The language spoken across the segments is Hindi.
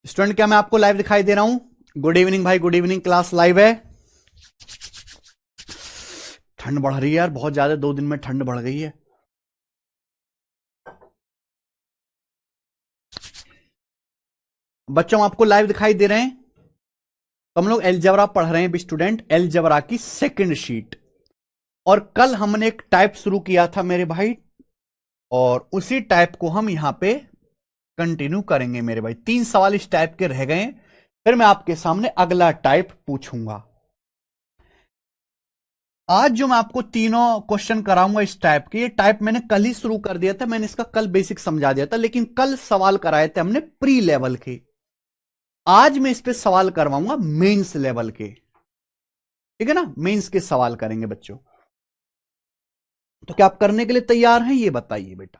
स्टूडेंट, क्या मैं आपको लाइव दिखाई दे रहा हूं? गुड इवनिंग भाई, गुड इवनिंग। क्लास लाइव है। ठंड बढ़ रही है यार, बहुत ज्यादा। 2 दिन में ठंड बढ़ गई है। बच्चों, आपको लाइव दिखाई दे रहे हैं? तो हम लोग एलजेब्रा पढ़ रहे हैं स्टूडेंट, एलजेब्रा की सेकंड शीट। और कल हमने एक टाइप शुरू किया था मेरे भाई, और उसी टाइप को हम यहां पे कंटिन्यू करेंगे मेरे भाई। 3 सवाल इस टाइप के रह गए, फिर मैं आपके सामने अगला टाइप पूछूंगा। आज जो मैं आपको तीनों क्वेश्चन कराऊंगा इस टाइप के, ये टाइप मैंने कल ही शुरू कर दिया था। मैंने इसका कल बेसिक समझा दिया था, लेकिन कल सवाल कराए थे हमने प्री लेवल के। आज मैं इस पे सवाल करवाऊंगा मेंस लेवल के। ठीक है ना? मेंस के सवाल करेंगे बच्चों। तो क्या आप करने के लिए तैयार हैं? ये बताइए बेटा।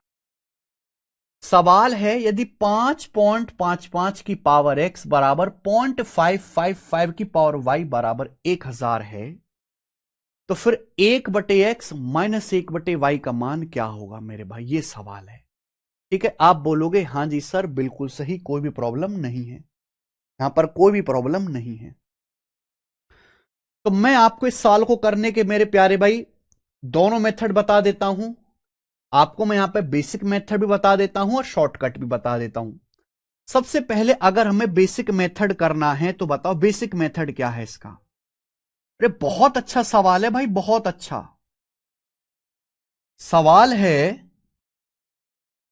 सवाल है, यदि 5.55 की पावर x बराबर 0.555 की पावर y बराबर 1000 है, तो फिर 1/x माइनस 1/y का मान क्या होगा मेरे भाई? ये सवाल है। ठीक है, आप बोलोगे हां जी सर, बिल्कुल सही, कोई भी प्रॉब्लम नहीं है, यहां पर कोई भी प्रॉब्लम नहीं है। तो मैं आपको इस सवाल को करने के मेरे प्यारे भाई दोनों मेथड बता देता हूं। आपको मैं यहां पे बेसिक मेथड भी बता देता हूं और शॉर्टकट भी बता देता हूं। सबसे पहले अगर हमें बेसिक मेथड करना है तो बताओ बेसिक मेथड क्या है इसका? अरे बहुत अच्छा सवाल है भाई, बहुत अच्छा सवाल है।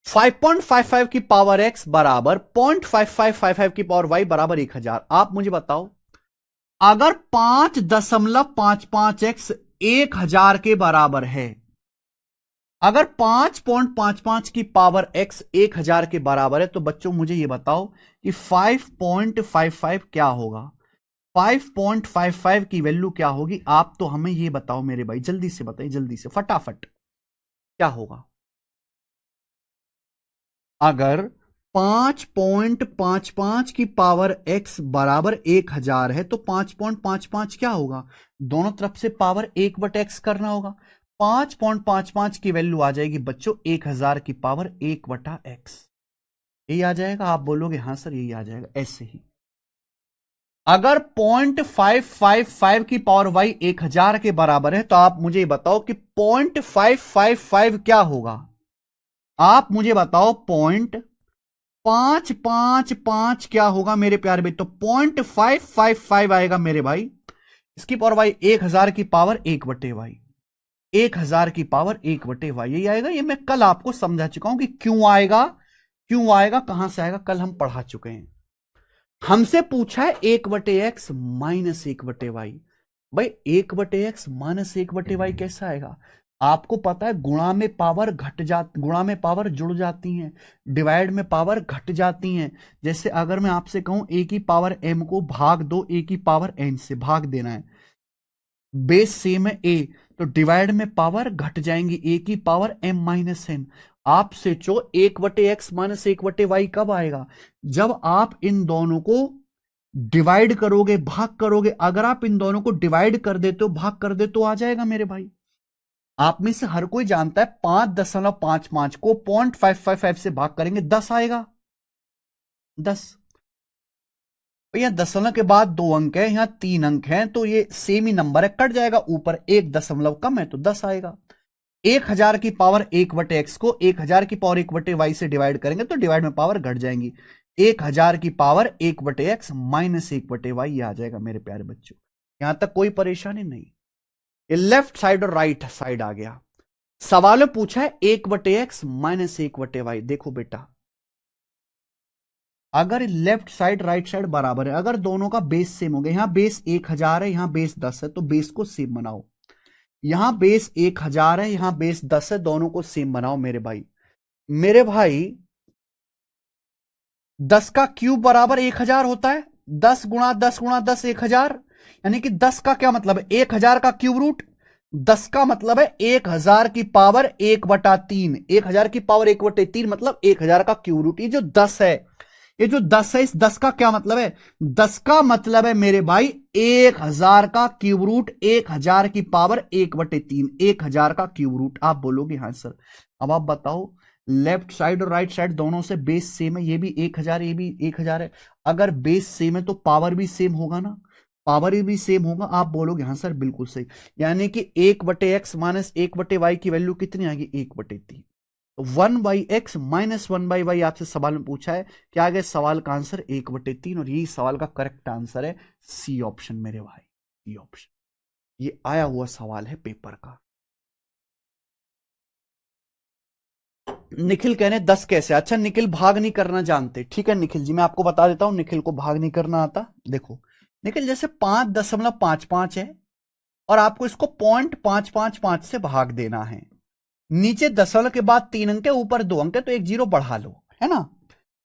5.55 की पावर x बराबर 0.5555 की पावर y बराबर 1000। आप मुझे बताओ, अगर 5.55x 1000 के बराबर है, अगर 5.55 की पावर x 1000 के बराबर है, तो बच्चों मुझे यह बताओ कि 5.55 क्या होगा? 5.55 की वैल्यू क्या होगी? आप तो हमें यह बताओ मेरे भाई, जल्दी से बताइए, जल्दी से फटाफट, क्या होगा? अगर 5.55 की पावर x बराबर 1000 है, तो 5.55 क्या होगा? दोनों तरफ से पावर 1/x करना होगा। 5.55 की वैल्यू आ जाएगी बच्चों 1000 की पावर 1/x। यही आ जाएगा? आप बोलोगे हां सर यही आ जाएगा। ऐसे ही अगर 0.555 की पावर y 1000 के बराबर है, तो आप मुझे बताओ कि 0.555 क्या होगा? आप मुझे बताओ, 0.555 क्या होगा मेरे प्यारे भाई? तो 0.555 आएगा मेरे भाई। इसकी पावर वाई 1000 की पावर 1/y, 1000 की पावर 1/y, यही आएगा। ये मैं कल आपको समझा चुका हूं कि क्यों आएगा, क्यों आएगा, कहां से आएगा, कल हम पढ़ा चुके हैं। हमसे पूछा है 1/x माइनस 1/y। भाई 1/x माइनस 1/y कैसा आएगा? आपको पता है गुणा में पावर गुणा में पावर जुड़ जाती हैं, डिवाइड में पावर घट जाती हैं। जैसे अगर मैं आपसे कहूं a की पावर m को भाग दो a की पावर n से, भाग देना है, बेस सेम है a, तो डिवाइड में पावर घट जाएंगी, a की पावर m माइनस n। आपसे जो 1/x माइनस 1/y कब आएगा? जब आप इन दोनों को डिवाइड करोगे, भाग करोगे। अगर आप इन दोनों को डिवाइड कर देते हो, भाग कर देते हो, आ जाएगा मेरे भाई। आप में से हर कोई जानता है 5.55 को 0.555 से भाग करेंगे 10 आएगा, 10। भैया दशमलव के बाद 2 अंक है, यहां 3 अंक हैं, तो ये सेम ही नंबर है, कट जाएगा, ऊपर 1 दशमलव कम है तो 10 आएगा। 1000 की पावर 1/x को 1000 की पावर 1/y से डिवाइड करेंगे तो डिवाइड में पावर घट जाएंगी। 1000 की पावर 1/x माइनस 1/y, ये आ जाएगा मेरे प्यारे बच्चों। यहां तक कोई परेशानी नहीं। ये लेफ्ट साइड और राइट साइड आ गया। सवाल में पूछा है 1/x माइनस 1/y। देखो बेटा, अगर लेफ्ट साइड राइट साइड बराबर है, अगर दोनों का बेस सेम हो गया, यहां बेस 1000 है, यहां बेस 10 है, तो बेस को सेम बनाओ। यहां बेस 1000 है, यहां बेस 10 है, दोनों को सेम बनाओ मेरे भाई। मेरे भाई 10 का क्यूब बराबर 1000 होता है। 10 गुणा 10 गुणा 10 1000, यानी कि 10 का क्या मतलब है? 1000 का क्यूब रूट। 10 का मतलब है 1000 की पावर 1/3। 1000 की पावर 1/3 मतलब 1000 का क्यूब रूट। ये जो 10 है, ये जो 10 है, इस 10 का क्या मतलब है? 10 का मतलब है मेरे भाई 1000 का क्यूब रूट, 1000 की पावर 1/3, 1000 का क्यूब रूट। आप बोलोगे हाँ सर। अब आप बताओ लेफ्ट साइड और राइट साइड दोनों से बेस सेम है, ये भी 1000 ये भी 1000 है। अगर बेस सेम है तो पावर भी सेम होगा ना, पावर भी सेम होगा। आप बोलोगे हाँ सर बिल्कुल सही, यानी कि 1/x माइनस 1/y की वैल्यू कितनी आएगी 1/3। तो 1/x माइनस 1/y आपसे सवाल में पूछा है, क्या आ गया सवाल का आंसर 1/3, और यही सवाल का करेक्ट आंसर है सी ऑप्शन मेरे भाई, सी ऑप्शन। ये आया हुआ सवाल है पेपर का। निखिल कहने 10 कैसे, अच्छा निखिल भाग नहीं करना जानते, ठीक है निखिल जी मैं आपको बता देता हूं, निखिल को भाग नहीं करना आता। देखो निखिल जैसे 5.55 है और आपको इसको 0.555 से भाग देना है, नीचे दशमलव के बाद 3 अंक है, ऊपर 2 अंक है, तो एक जीरो बढ़ा लो, है ना।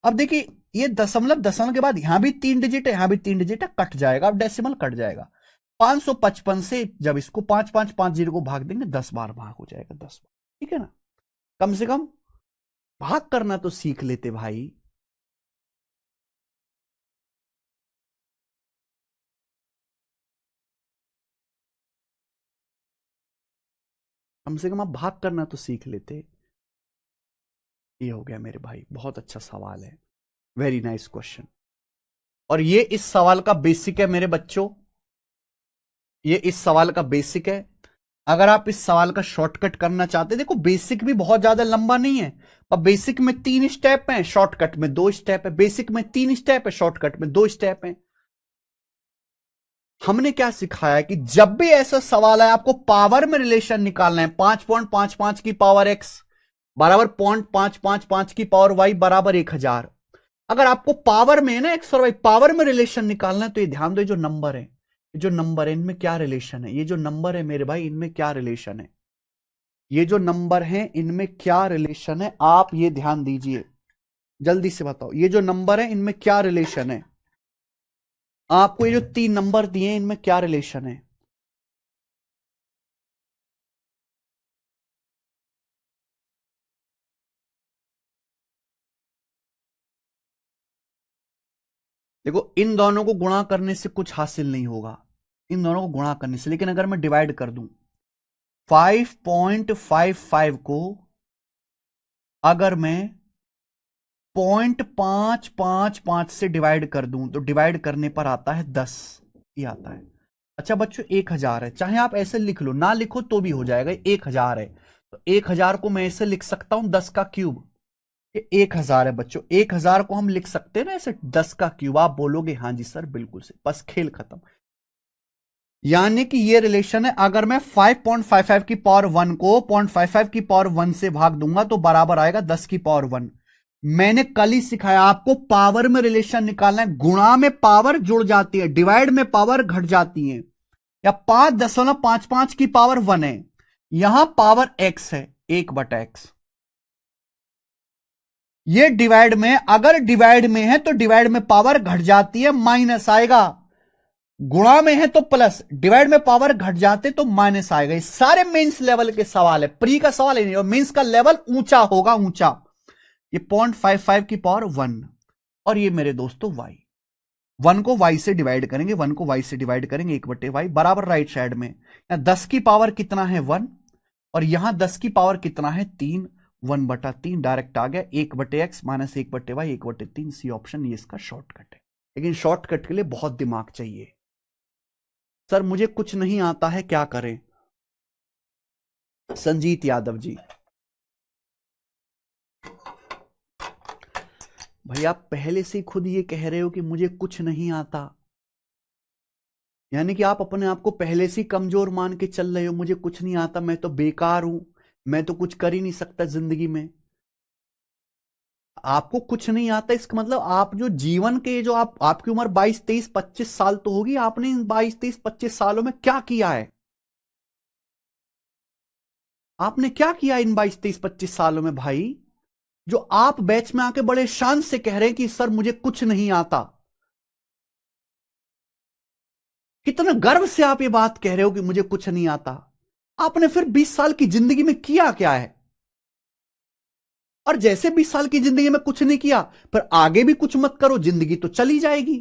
अब देखिए ये दशमलव, दशमलव के बाद यहां भी 3 डिजिट है, यहां भी 3 डिजिट है, कट जाएगा, अब डेसिमल कट जाएगा। 555 से जब इसको 5550 को भाग देंगे 10 बार भाग हो जाएगा, 10 बार, ठीक है ना। कम से कम भाग करना तो सीख लेते भाई। कम से कम आप भाग करना तो सीख लेते। ये हो गया मेरे भाई, बहुत अच्छा सवाल है, वेरी नाइस क्वेश्चन। और ये इस सवाल का बेसिक है मेरे बच्चों, ये इस सवाल का बेसिक है। अगर आप इस सवाल का शॉर्टकट करना चाहते, देखो बेसिक भी बहुत ज्यादा लंबा नहीं है, अब बेसिक में 3 स्टेप हैं, शॉर्टकट में 2 स्टेप है, बेसिक में 3 स्टेप है, शॉर्टकट में 2 स्टेप है। हमने क्या सिखाया कि जब भी ऐसा सवाल है आपको पावर में रिलेशन निकालना है, 5.55 की पावर x बराबर 0.555 की पावर y बराबर 1000। अगर आपको पावर में ना एक्स और वाई पावर में रिलेशन निकालना है तो ये ध्यान दो, जो नंबर है, ये जो नंबर है इनमें क्या रिलेशन है, ये जो नंबर है मेरे भाई इनमें क्या रिलेशन है, ये जो नंबर है इनमें क्या रिलेशन है, आप ये ध्यान दीजिए, जल्दी से बताओ ये जो नंबर है इनमें क्या रिलेशन है, आपको ये जो 3 नंबर दिए हैं इनमें क्या रिलेशन है। देखो इन दोनों को गुणा करने से कुछ हासिल नहीं होगा, इन दोनों को गुणा करने से, लेकिन अगर मैं डिवाइड कर दूं 5.55 को अगर मैं 0.555 से डिवाइड कर दूं तो डिवाइड करने पर आता है 10, ये आता है। अच्छा बच्चों 1000 है, चाहे आप ऐसे लिख लो, ना लिखो तो भी हो जाएगा, 1000 है, तो 1000 को मैं ऐसे लिख सकता हूं 10 का क्यूब, ये 1000 है बच्चों, 1000 को हम लिख सकते हैं ना ऐसे 10 का क्यूब। आप बोलोगे हाँ जी सर बिल्कुल से, बस खेल खत्म। यानी कि ये रिलेशन है, अगर मैं 5.55 की पावर 1 को 0.55 की पावर 1 से भाग दूंगा तो बराबर आएगा 10 की पावर 1। मैंने कल ही सिखाया आपको पावर में रिलेशन निकालना है, गुणा में पावर जुड़ जाती है, डिवाइड में पावर घट जाती है। या 5.55 की पावर 1 है, यहां पावर x है 1/x, ये डिवाइड में, अगर डिवाइड में है तो डिवाइड में पावर घट जाती है, माइनस आएगा, गुणा में है तो प्लस, डिवाइड में पावर घट जाते तो माइनस आएगा। ये सारे मेंस लेवल के सवाल है, प्री का सवाल ही नहीं, और मेंस का लेवल ऊंचा होगा, ऊंचा। ये 0.55 की पावर 1, और ये मेरे दोस्तों y, 1 को y से डिवाइड करेंगे, 1 को y से डिवाइड करेंगे 1/y बराबर राइट साइड में, 10 की पावर कितना है 1, और यहां 10 की पावर कितना है 3, 1/3 डायरेक्ट आ गया, 1/x minus 1/y 1/3, C option ये इसका शॉर्टकट है। लेकिन शॉर्टकट के लिए बहुत दिमाग चाहिए। सर मुझे कुछ नहीं आता है क्या करें, संजीत यादव जी। भैया आप पहले से खुद ये कह रहे हो कि मुझे कुछ नहीं आता, यानी कि आप अपने आप को पहले से कमजोर मान के चल रहे हो, मुझे कुछ नहीं आता, मैं तो बेकार हूं, मैं तो कुछ कर ही नहीं सकता जिंदगी में। आपको कुछ नहीं आता इसका मतलब आप जो जीवन के, जो आपकी उम्र 22 23 25 साल तो होगी, आपने इन 22 23 25 सालों में क्या किया है, आपने क्या किया इन 22 23 25 सालों में भाई, जो आप बैच में आके बड़े शान से कह रहे हैं कि सर मुझे कुछ नहीं आता। कितना गर्व से आप ये बात कह रहे हो कि मुझे कुछ नहीं आता। आपने फिर 20 साल की जिंदगी में किया क्या है, और जैसे 20 साल की जिंदगी में कुछ नहीं किया फिर आगे भी कुछ मत करो, जिंदगी तो चली जाएगी।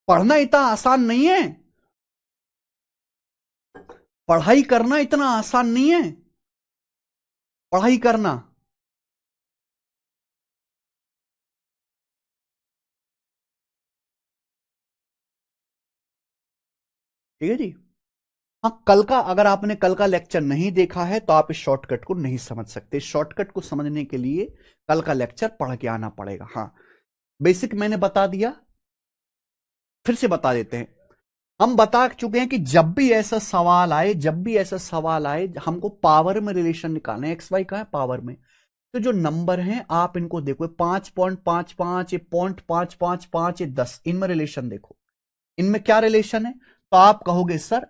पढ़ना इतना आसान नहीं है, पढ़ाई करना इतना आसान नहीं है, पढ़ाई करना। ठीक है जी। हाँ, कल का अगर आपने कल का लेक्चर नहीं देखा है तो आप इस शॉर्टकट को नहीं समझ सकते। शॉर्टकट को समझने के लिए कल का लेक्चर पढ़ के आना पड़ेगा। हाँ, बेसिक मैंने बता दिया, फिर से बता देते हैं। हम बता चुके हैं कि जब भी ऐसा सवाल आए, जब भी ऐसा सवाल आए, हमको पावर में रिलेशन निकालना है। एक्स वाई का है पावर में, तो जो नंबर हैं आप इनको देखो, 5.55, 0.555, 10, इनमें रिलेशन देखो, इनमें क्या रिलेशन है। तो आप कहोगे सर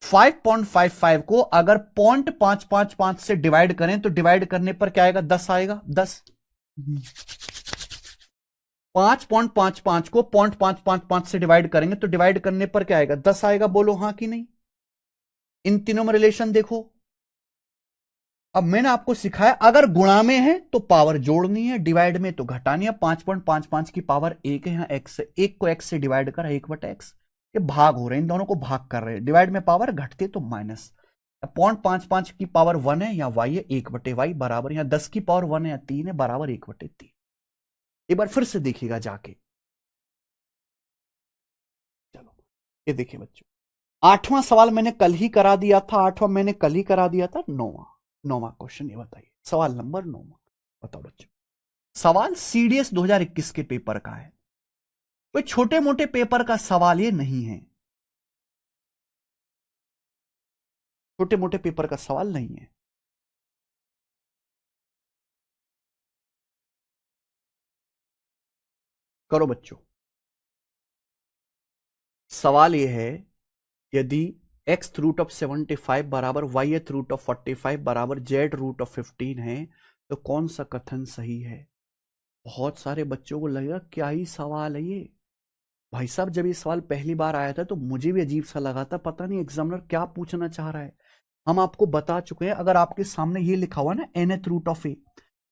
5.55 को अगर 0.555 से डिवाइड करें तो डिवाइड करने पर क्या आएगा, 10 आएगा। 10 5.55 को 0.555 से डिवाइड करेंगे तो डिवाइड करने पर क्या आएगा, 10 आएगा। बोलो हाँ कि नहीं। इन तीनों में रिलेशन देखो। अब मैंने आपको सिखाया अगर गुणा में है तो पावर जोड़नी है, डिवाइड में तो घटानी है। 5.55 की पावर 1 है, यहां एक्स है, 1 को एक्स से डिवाइड कर 1/x, ये भाग हो रहे हैं, इन दोनों को भाग कर रहे हैं। डिवाइड में पावर घटते तो माइनस। 0.55 की पावर 1 है, यहाँ y है, 1/y बराबर, यहाँ 10 की पावर 1 है, 3 है, बराबर 1/3। एक बार फिर से देखिएगा जाके। चलो ये देखिए बच्चों, 8वां सवाल मैंने कल ही करा दिया था, 8वां मैंने कल ही करा दिया था। 9वां क्वेश्चन ये बताइए, सवाल नंबर 9। बताओ बच्चों, सवाल सीडीएस 2021 के पेपर का है, कोई छोटे मोटे पेपर का सवाल ये नहीं है, छोटे मोटे पेपर का सवाल नहीं है। करो बच्चों, सवाल ये है, यदि x रूट ऑफ 75 बराबर y रूट ऑफ 45 बराबर z रूट ऑफ 15 है तो कौन सा कथन सही है। बहुत सारे बच्चों को लगेगा क्या ही सवाल है ये। भाई साहब, जब ये सवाल पहली बार आया था तो मुझे भी अजीब सा लगा था, पता नहीं एग्जामिनर क्या पूछना चाह रहा है। हम आपको बता चुके हैं, अगर आपके सामने ये लिखा हुआ ना nth रूट ऑफ ए,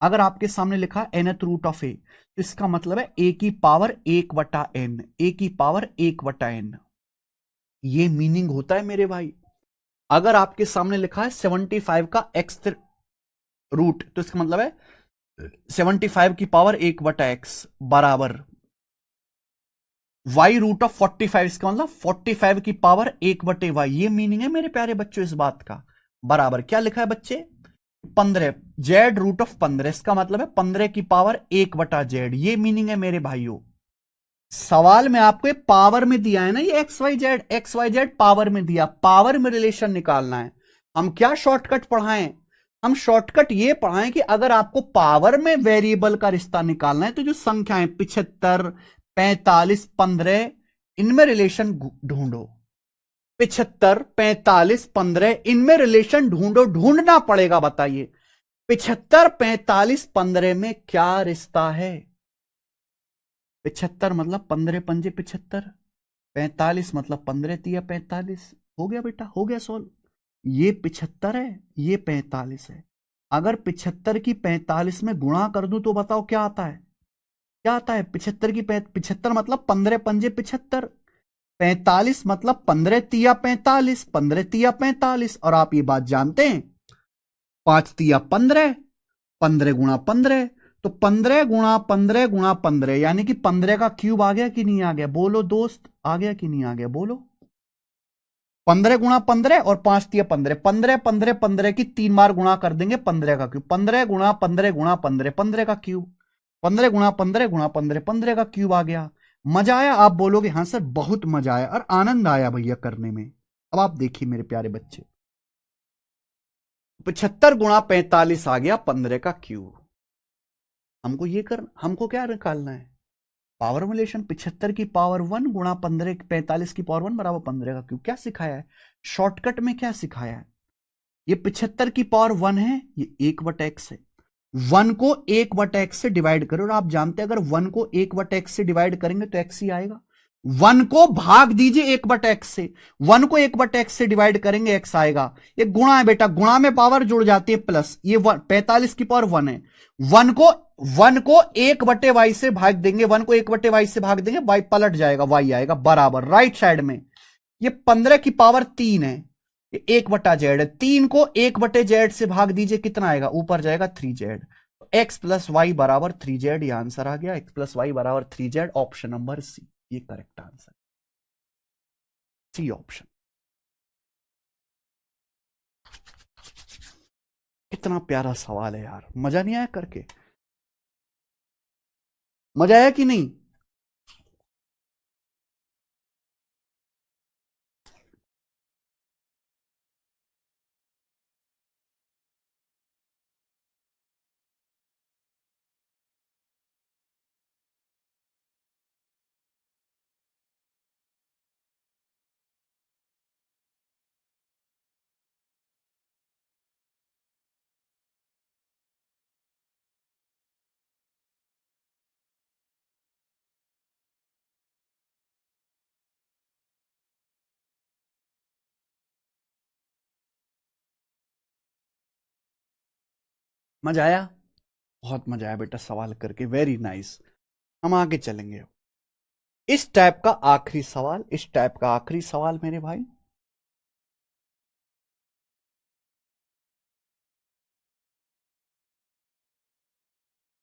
अगर आपके सामने लिखा nth रूट ऑफ ए तो इसका मतलब है a की पावर 1/n, a की पावर 1/n, ये मीनिंग होता है मेरे भाई। अगर आपके सामने लिखा है 75 का एक्स रूट तो इसका मतलब है 75 की पावर 1/x बराबर y रूट ऑफ 45, इसका मतलब 45 की पावर 1/y, ये मीनिंग है मेरे प्यारे बच्चों इस बात का। बराबर क्या लिखा है बच्चे, 15 z रूट ऑफ 15, इसका मतलब है 15 की पावर 1/z, ये मीनिंग है मेरे भाइयों। सवाल में आपको पावर में दिया है ना, ये एक्स वाई जेड पावर में दिया, पावर में रिलेशन निकालना है। हम क्या शॉर्टकट पढ़ाएं, हम शॉर्टकट ये पढ़ाएं कि अगर आपको पावर में वेरिएबल का रिश्ता निकालना है तो जो संख्याएं 75, 45, 15, इनमें रिलेशन ढूंढो। 75, 45, 15, इनमें रिलेशन ढूंढो, ढूंढना पड़ेगा। बताइए 75, 45, 15 में क्या रिश्ता है। 75 मतलब 15 पंजे 75, 45 मतलब 15 तिया 45। हो गया बेटा, हो गया सोल्व। ये 75 है, ये 45 है। अगर 75 की 45 में गुणा कर दूं तो बताओ क्या आता है, क्या आता है। 75 की 75 मतलब 15 पंजे 75, 45 मतलब 15 तिया 45, 15 तिया 45। और आप ये बात जानते हैं 5 तिया 15, 15 गुणा 15, तो 15 गुणा 15 गुणा 15 यानी कि 15 का क्यूब आ गया कि नहीं आ गया, बोलो दोस्त, आ गया कि नहीं आ गया, बोलो। 15 गुणा 15 और 5 तिया 15, 15 15 15 की 3 बार गुणा कर देंगे, 15 का क्यूब। 15 गुणा 15 गुणा 15, 15 का क्यूब। 15 गुणा 15 गुणा 15, 15 का क्यूब आ गया। मजा आया, आप बोलोगे हाँ सर बहुत मजा आया और आनंद आया भैया करने में। अब आप देखिए मेरे प्यारे बच्चे, 75 गुणा 45 आ गया 15 का क्यूब। हमको क्या निकालना है, पावर रिलेशन। 75 की पावर 1 गुणा 15, 45 की पावर 1 बराबर 15 का क्यूब। क्या सिखाया है शॉर्टकट में, क्या सिखाया है। ये 75 की पावर 1 है, ये 1/x है। 1 को 1/x से डिवाइड करो, और आप जानते हैं अगर 1 को 1/x से डिवाइड करेंगे तो x ही आएगा। 1 को भाग दीजिए 1/x से, 1 को 1/x से डिवाइड करेंगे x आएगा। ये गुणा है बेटा, गुणा में पावर जुड़ जाती है प्लस, ये 45 की पावर 1 है। 1 को 1/y से भाग देंगे, 1 को 1/y से भाग देंगे, y पलट जाएगा, y आएगा बराबर राइट साइड में। ये 15 की पावर 3 है, एक बटा जेड है, 3 को 1/z से भाग दीजिए, कितना आएगा, ऊपर जाएगा 3z। x प्लस वाई बराबर 3z, ये आंसर आ गया। x प्लस वाई बराबर 3z, ऑप्शन नंबर सी, ये करेक्ट आंसर, सी ऑप्शन। कितना प्यारा सवाल है यार, मजा नहीं आया करके? मजा आया कि नहीं? मजा आया? बहुत मजा आया बेटा सवाल करके, वेरी नाइस। हम आगे चलेंगे। इस टाइप का आखिरी सवाल, इस टाइप का आखिरी सवाल मेरे भाई।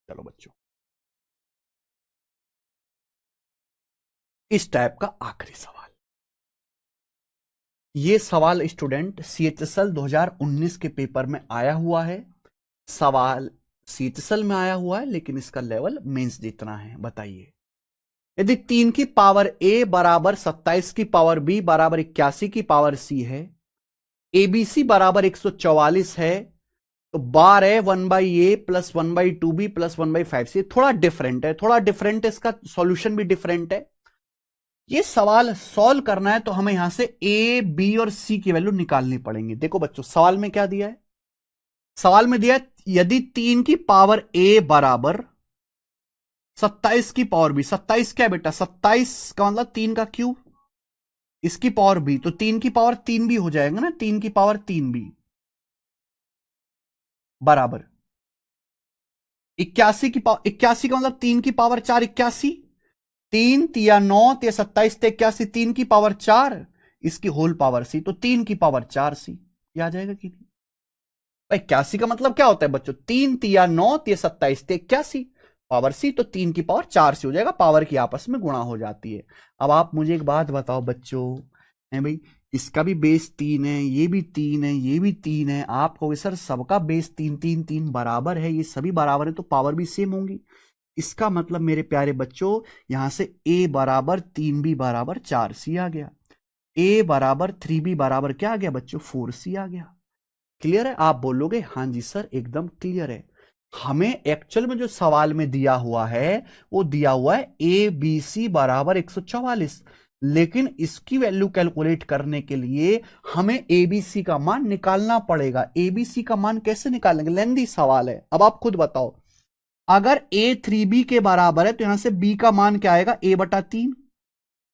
चलो बच्चों, इस टाइप का आखिरी सवाल। ये सवाल स्टूडेंट सीएचएसएल 2019 के पेपर में आया हुआ है। सवाल सीएचएसएल में आया हुआ है, लेकिन इसका लेवल मेंस जितना है। बताइए, यदि 3 की पावर ए बराबर 27 की पावर बी बराबर 81 की पावर सी है, एबीसी बराबर 144 है, तो बार है 1/a plus 1/2b plus 1/5c। थोड़ा डिफरेंट है, थोड़ा डिफरेंट है, इसका सॉल्यूशन भी डिफरेंट है। ये सवाल सॉल्व करना है तो हमें यहां से ए बी और सी की वैल्यू निकालनी पड़ेंगी। देखो बच्चों, सवाल में क्या दिया है? सवाल में दिया है यदि 3 की पावर ए बराबर 27 की पावर बी। 27 क्या है बेटा? 27 का मतलब 3 का क्यूब, इसकी पावर बी, तो 3 की पावर 3 भी हो जाएगा ना, 3 की पावर 3 भी बराबर 81 की पावर। 81 का मतलब 3 की पावर 4, 81, 3 तिया 9 तिया 27 ते 81, 3 की पावर 4, इसकी होल पावर सी, तो 3 की पावर 4 सी। ये आ जाएगा कि नहीं? 81 का मतलब क्या होता है बच्चों? 3 तिया 9 तिया 27 ते 81, पावर सी, तो 3 की पावर 4 सी हो जाएगा। पावर की आपस में गुणा हो जाती है। अब आप मुझे एक बात बताओ बच्चों, है भाई, इसका भी बेस 3 है, ये भी 3 है, ये भी 3 है। आप कहोगे सर सबका बेस 3 3 3 बराबर है, ये सभी बराबर है, तो पावर भी सेम होंगी। इसका मतलब मेरे प्यारे बच्चों, यहां से a बराबर 3b बराबर 4c आ गया, a बराबर 3b बराबर क्या आ गया बच्चों? 4c आ गया। क्लियर है? आप बोलोगे हाँ जी सर एकदम क्लियर है। हमें एक्चुअल में जो सवाल में दिया हुआ है वो दिया हुआ है ए बी सी बराबर 144, लेकिन इसकी वैल्यू कैलकुलेट करने के लिए हमें एबीसी का मान निकालना पड़ेगा। एबीसी का मान कैसे निकालेंगे? लेंदी सवाल है। अब आप खुद बताओ, अगर ए 3b के बराबर है तो यहां से b का मान क्या आएगा? a बटा 3।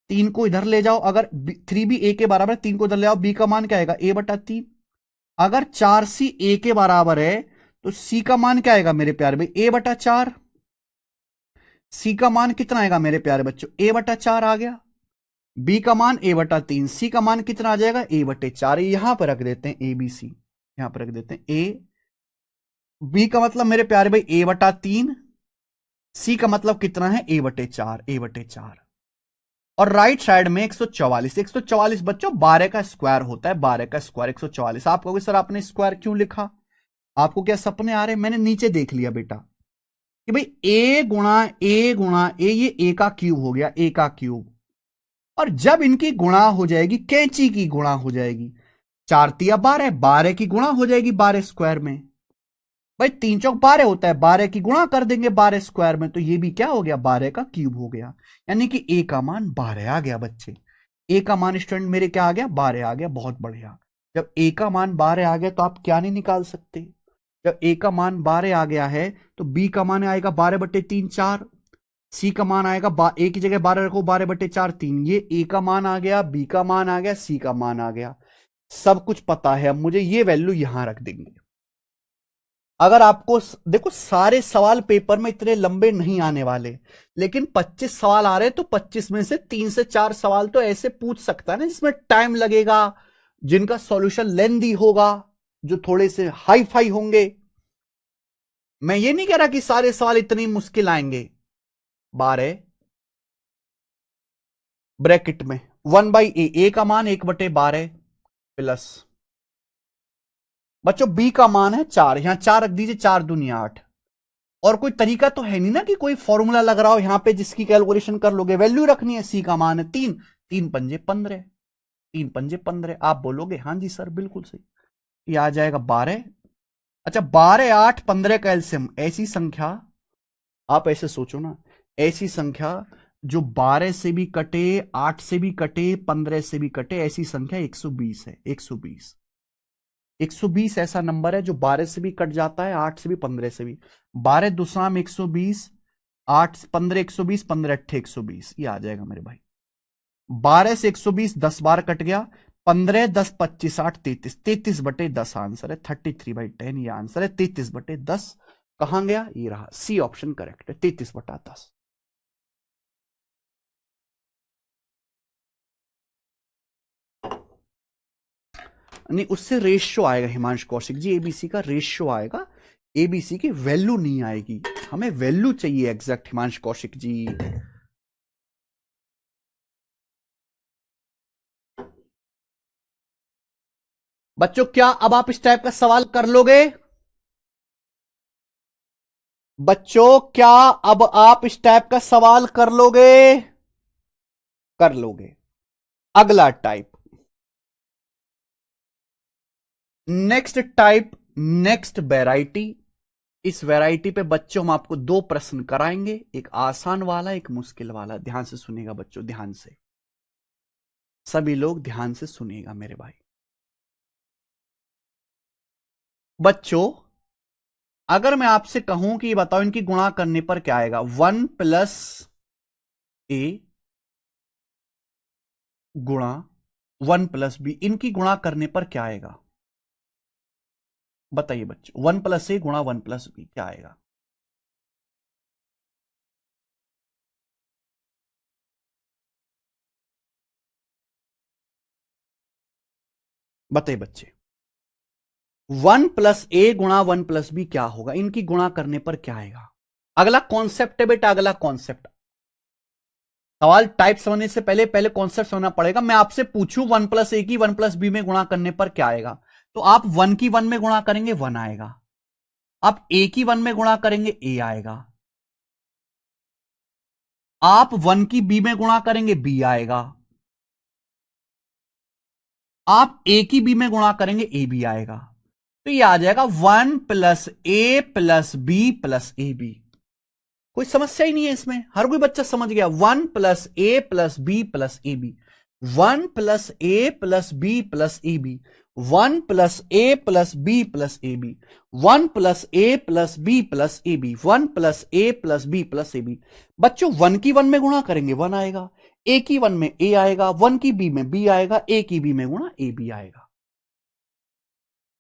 3 को इधर ले जाओ, अगर 3b a के बराबर है, 3 को इधर ले जाओ, b का मान क्या आएगा? a बटा 3। अगर 4c a के बराबर है तो c का मान क्या आएगा मेरे प्यारे भाई? a बटा 4। c का मान कितना आएगा मेरे प्यारे बच्चों? a बटा 4 आ गया। b का मान a बटा 3, c का मान कितना आ जाएगा? a बटे 4। यहां पर रख देते हैं ए बी सी, यहां पर रख देते हैं a। b का मतलब मेरे प्यारे भाई a बटा 3, सी का मतलब कितना है? ए बटे 4, ए बटे 4। और राइट साइड में 144। 144 बच्चों 12 का स्क्वायर होता है, 12 का स्क्वायर 144। आप कहोगे सर आपने स्क्वायर क्यों लिखा? आपको क्या सपने आ रहे? मैंने नीचे देख लिया बेटा कि भाई ए गुणा ए गुणा ए, ये ए का क्यूब हो गया, ए का क्यूब। और जब इनकी गुणा हो जाएगी, कैंची की गुणा हो जाएगी, 4 तिया 12, 12 की गुणा हो जाएगी 12 स्क्वायर में। भाई 3 चौक 12 होता है, 12 की गुणा कर देंगे 12 स्क्वायर में, तो ये भी क्या हो गया? 12 का क्यूब हो गया। यानी कि ए का मान 12 आ गया बच्चे। ए का मान स्टूडेंट मेरे क्या आ गया? 12 आ गया। बहुत बढ़िया। जब ए का मान 12 आ गया तो आप क्या नहीं निकाल सकते? जब ए का मान 12 आ गया है तो बी का मान आएगा 12/3 4, सी का मान आएगा ए की जगह 12 रखो, 12/4 3। ये ए का मान आ गया, बी का मान आ गया, सी का मान आ गया। सब कुछ पता है। अब मुझे ये वैल्यू यहां रख देंगे। अगर आपको देखो, सारे सवाल पेपर में इतने लंबे नहीं आने वाले, लेकिन 25 सवाल आ रहे हैं तो 25 में से 3 से 4 सवाल तो ऐसे पूछ सकता है ना जिसमें टाइम लगेगा, जिनका सॉल्यूशन लेंदी होगा, जो थोड़े से हाई फाई होंगे। मैं ये नहीं कह रहा कि सारे सवाल इतनी मुश्किल आएंगे। 12 ब्रैकेट में 1/a, ए का मान 1/12 प्लस, बच्चों बी का मान है 4, यहां 4 रख दीजिए, 4 दूनी 8। और कोई तरीका तो है नहीं ना कि कोई फॉर्मूला लग रहा हो यहां पे जिसकी कैलकुलेशन कर लोगे। वैल्यू रखनी है, सी का मान है 3, 3 पंजे 15, 3 पंजे 15। आप बोलोगे हाँ जी सर बिल्कुल सही, ये आ जाएगा 12। अच्छा 12, 8, 15 का एलसीएम, ऐसी संख्या आप ऐसे सोचो ना, ऐसी संख्या जो 12 से भी कटे, 8 से भी कटे, 15 से भी कटे, ऐसी संख्या 120 है। 120, 120 ऐसा नंबर है जो 12 से भी कट जाता है, 8 से भी, 15 से भी। 12 दूसरा में 120, 8 15 120, 15 अट्ठे 120, ये आ जाएगा मेरे भाई। 12 से 120 10 बार कट गया, 15 10 25 8 33, 33/10 आंसर है। 33/10 ये आंसर है। 33/10 कहां गया, ये रहा, सी ऑप्शन करेक्ट है, 33/10। नहीं, उससे रेशियो आएगा हिमांशु कौशिक जी, एबीसी का रेशियो आएगा, एबीसी की वैल्यू नहीं आएगी। हमें वैल्यू चाहिए एग्जैक्ट हिमांशु कौशिक जी। बच्चों क्या अब आप इस टाइप का सवाल कर लोगे? बच्चों क्या अब आप इस टाइप का सवाल कर लोगे? कर लोगे। अगला type, next type, next variety. इस वैरायटी पे बच्चों हम आपको 2 प्रश्न कराएंगे, एक आसान वाला, एक मुश्किल वाला। ध्यान से सुनिएगा बच्चों, ध्यान से, सभी लोग ध्यान से सुनिएगा मेरे भाई। बच्चों अगर मैं आपसे कहूं कि बताओ इनकी गुणा करने पर क्या आएगा, 1 + a गुणा 1 + b, इनकी गुणा करने पर क्या आएगा? बताइए बच्चों, 1 + a गुणा 1 + b क्या आएगा? बताइए बच्चे, 1 + a गुणा 1 + b क्या होगा? इनकी गुणा करने पर क्या आएगा? अगला कॉन्सेप्ट है बेटा, अगला कॉन्सेप्ट। सवाल टाइप समझने से पहले पहले कॉन्सेप्ट समझना पड़ेगा। मैं आपसे पूछूं 1 + a की 1 + b में गुणा करने पर क्या आएगा, तो आप 1 की 1 में गुणा करेंगे 1 आएगा, आप a की 1 में गुणा करेंगे a आएगा, आप 1 की b में गुणा करेंगे b आएगा, आप a की b में गुणा करेंगे a भी आएगा। तो ये आ जाएगा 1 + a + b + ab। कोई समस्या ही नहीं है इसमें, हर कोई बच्चा समझ गया। 1 + a + b + ab, 1 + a + b + ab, 1 + a + b + ab, 1 + a + b + ab, 1 + a + b + ab। बच्चों 1 की 1 में गुणा करेंगे 1 आएगा, a की 1 में a आएगा, 1 की b में b आएगा, a की b में गुणा a b आएगा।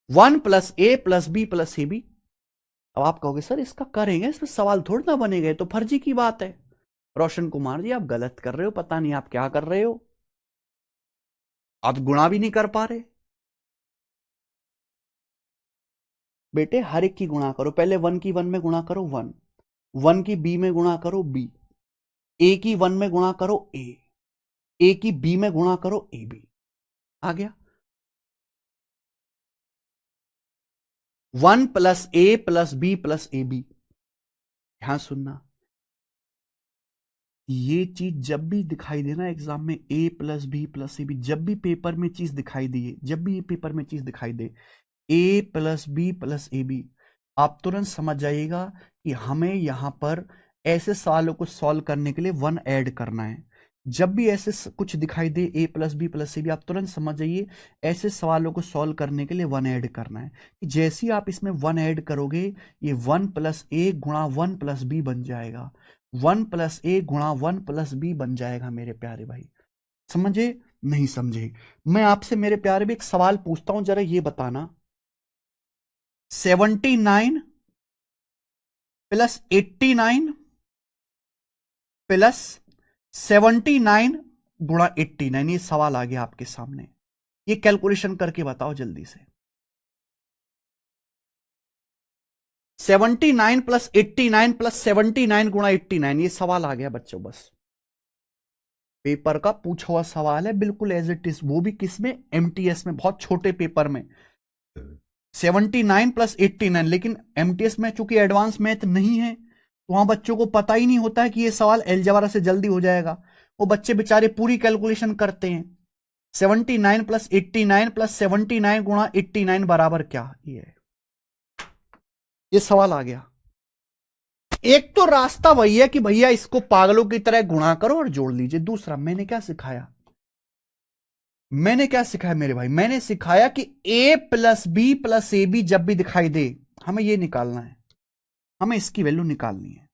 1 + a + b + ab। अब आप कहोगे सर इसका करेंगे, इसमें सवाल थोड़ा ना बनेगा, तो फर्जी की बात है। रोशन कुमार जी आप गलत कर रहे हो, पता नहीं आप क्या कर रहे हो, आप गुणा भी नहीं कर पा रहे। बेटे हर एक की गुणा करो, पहले 1 की 1 में गुणा करो 1, 1 की b में गुणा करो b, a की 1 में गुणा करो a की b में गुणा करो ab। आ गया 1 + a + b + ab। ध्यान सुनना, ये चीज जब भी दिखाई देना एग्जाम में, a + b + ab, जब भी पेपर में चीज दिखाई दे, जब भी पेपर में चीज दिखाई दे a + b + ab, आप तुरंत समझ जाइएगा कि हमें यहां पर ऐसे सवालों को सॉल्व करने के लिए 1 ऐड करना है। जब भी ऐसे कुछ दिखाई दे a + b + ab, आप तुरंत समझ जाइए ऐसे सवालों को सॉल्व करने के लिए 1 ऐड करना है। कि जैसे ही आप इसमें 1 ऐड करोगे, ये 1 + a गुणा 1 + b बन जाएगा, 1 + a गुणा 1 + b बन जाएगा मेरे प्यारे भाई। समझे नहीं समझे? मैं आपसे मेरे प्यारे भी एक सवाल पूछता हूं, जरा ये बताना, 79 + 89 + 79 गुणा 89, ये सवाल आ गया आपके सामने। ये कैलकुलेशन करके बताओ जल्दी से। 79 प्लस 89 प्लस 79 गुणा 89, ये सवाल आ गया बच्चों, बस पेपर का पूछा हुआ सवाल है, बिल्कुल एज इट इज, वो भी किसमें, एमटीएस में, बहुत छोटे पेपर में। 79 प्लस 89, लेकिन एमटीएस में चूंकि एडवांस मैथ नहीं है तो वहां बच्चों को पता ही नहीं होता है कि ये सवाल अलजेब्रा से जल्दी हो जाएगा, वो बच्चे बेचारे पूरी कैलकुलेशन करते हैं। 79 प्लस 89 प्लस 79 गुणा 89 बराबर क्या, ये सवाल आ गया। एक तो रास्ता वही है कि भैया इसको पागलों की तरह गुणा करो और जोड़ लीजिए। दूसरा, मैंने क्या सिखाया मेरे भाई, मैंने सिखाया कि a plus B plus A B जब भी दिखाई दे, हमें ये निकालना है, हमें इसकी वैल्यू निकालनी है।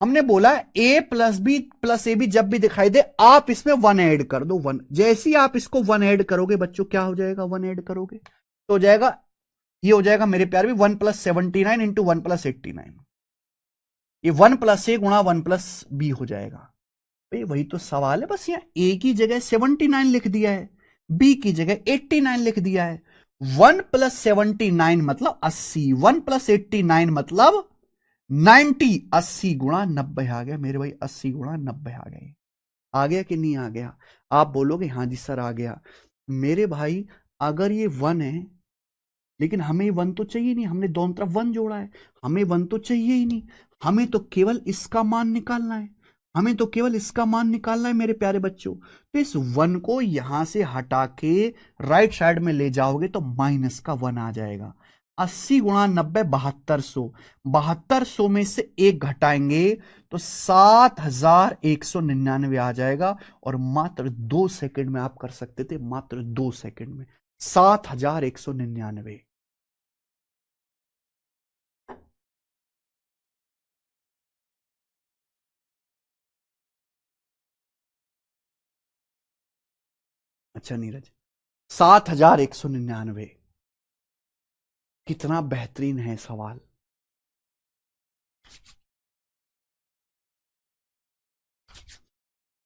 हमने बोला a plus B plus A B जब भी दिखाई दे आप इसमें 1 ऐड कर दो। 1, जैसे ही आप इसको 1 ऐड करोगे बच्चों, क्या हो जाएगा, 1 ऐड करोगे तो हो जाएगा, ये हो जाएगा मेरे प्यार भी 1 प्लस 79 इंटू 1 प्लस 89, ये 1 प्लस ए गुणा 1 प्लस बी हो जाएगा। भाई वही तो सवाल है, बस यहां ए की जगह 79 लिख दिया है, बी की जगह 89 लिख दिया है। 1 प्लस 79 मतलब 80, 1 प्लस 89 मतलब 90, 80 गुणा 90 आ गया मेरे भाई, 80 गुणा 90 आ गए। आ गया कि नहीं आ गया? आप बोलोगे हाँ जी सर आ गया। मेरे भाई अगर ये 1 है, लेकिन हमें 1 तो चाहिए नहीं, हमने दोनों तरफ 1 जोड़ा है, हमें 1 तो चाहिए ही नहीं, हमें तो केवल इसका मान निकालना है, हमें तो केवल इसका मान निकालना है मेरे प्यारे बच्चों। तो इस 1 को यहां से हटा के राइट साइड में ले जाओगे तो माइनस का 1 आ जाएगा। 80 गुणा 90 7200, 7200 में से 1 घटाएंगे तो 7199 आ जाएगा, और मात्र 2 सेकंड में आप कर सकते थे, मात्र 2 सेकंड में 7199। अच्छा नीरज, 7199, कितना बेहतरीन है सवाल।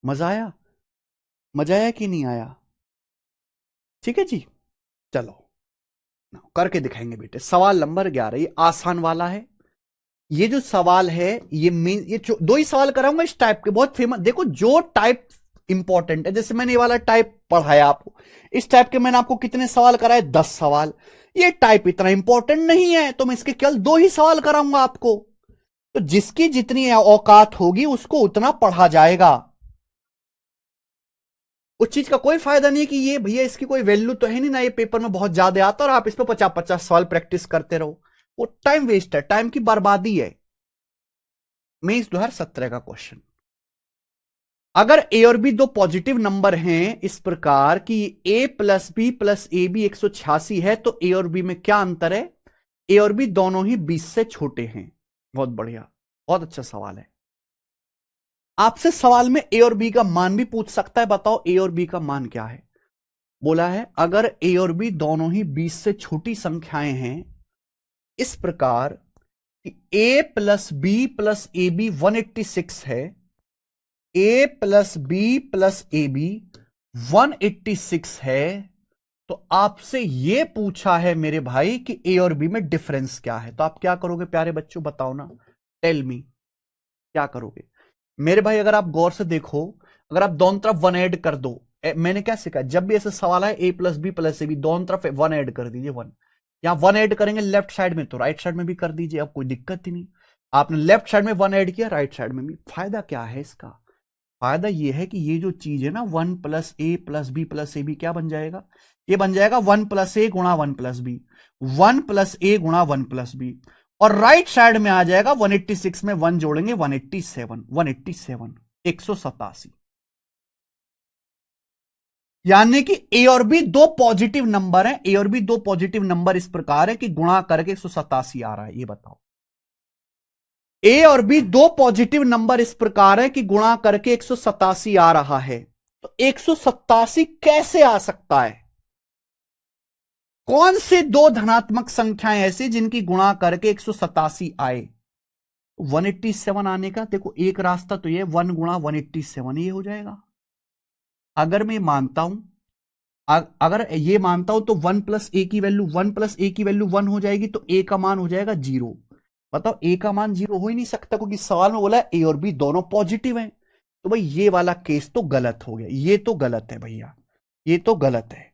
मजा आया, मजा आया कि नहीं आया? ठीक है जी, चलो करके दिखाएंगे बेटे। सवाल नंबर 11, ये आसान वाला है। ये जो सवाल है ये 2 ही सवाल कराऊंगा इस टाइप के, बहुत फेमस। देखो जो टाइप इंपॉर्टेंट है, जैसे मैंने ये वाला टाइप पढ़ाया आपको, इस टाइप के मैंने आपको कितने सवाल कराए, 10 सवाल। ये टाइप इतना इंपॉर्टेंट नहीं है तो मैं इसके केवल 2 ही सवाल कराऊंगा आपको। तो जिसकी जितनी औकात होगी उसको उतना पढ़ा जाएगा। उस चीज का कोई फायदा नहीं कि ये भैया इसकी कोई वैल्यू तो है नहीं ना, ये पेपर में बहुत ज्यादा आता है और आप इस पर 50-50 सवाल प्रैक्टिस करते रहो, वो टाइम वेस्ट है, टाइम की बर्बादी है। मेंस 2017 का क्वेश्चन, अगर ए और बी दो पॉजिटिव नंबर हैं इस प्रकार कि A plus B plus A B 186 है, तो ए और बी में क्या अंतर है? ए और बी दोनों ही 20 से छोटे हैं। बहुत बढ़िया, बहुत अच्छा सवाल है। आपसे सवाल में ए और बी का मान भी पूछ सकता है, बताओ ए और बी का मान क्या है। बोला है अगर ए और बी दोनों ही 20 से छोटी संख्याएं हैं इस प्रकार कि A plus B plus A B 186 है, A plus B plus A B 186 है, तो आपसे यह पूछा है मेरे भाई कि ए और बी में डिफरेंस क्या है। तो आप क्या करोगे प्यारे बच्चों, बताओ ना, टेल मी, क्या करोगे मेरे भाई? अगर आप गौर से देखो, अगर आप दोनों तरफ 1 ऐड कर दो, मैंने क्या सीखा, जब भी ऐसा सवाल है A plus B plus A B दोनों तरफ 1 ऐड कर दीजिए। 1 यहां 1 ऐड करेंगे लेफ्ट साइड में तो राइट साइड में भी कर दीजिए, अब कोई दिक्कत ही नहीं। आपने लेफ्ट साइड में 1 ऐड किया, राइट साइड में भी। फायदा क्या है इसका? फायदा यह है कि ये जो चीज है ना 1 plus A plus B plus A B क्या बन जाएगा? ये बन जाएगा 1 प्लस ए गुणा 1 प्लस बी, 1 प्लस ए गुणा 1 प्लस बी, और राइट साइड में आ जाएगा 186 में 1 जोड़ेंगे 187, 187। यानी कि ए और बी दो पॉजिटिव नंबर हैं, ए और बी दो पॉजिटिव नंबर इस प्रकार है कि गुणा करके 187 आ रहा है। ये बताओ, ए और बी दो पॉजिटिव नंबर इस प्रकार है कि गुणा करके 187 आ रहा है। तो 187 कैसे आ सकता है? कौन से दो धनात्मक संख्याएं ऐसी जिनकी गुणा करके 187 आए? 187 आने का देखो एक रास्ता तो ये 1 गुणा 187, ये हो जाएगा। अगर मैं मानता हूं अगर ये मानता हूं तो 1 + a की वैल्यू 1 + a की वैल्यू 1 हो जाएगी, तो a का मान हो जाएगा 0। बताओ a का मान 0 हो ही नहीं सकता, क्योंकि सवाल में बोला है a और b दोनों पॉजिटिव हैं। तो भाई ये वाला केस तो गलत हो गया, ये तो गलत है भैया, ये तो गलत है।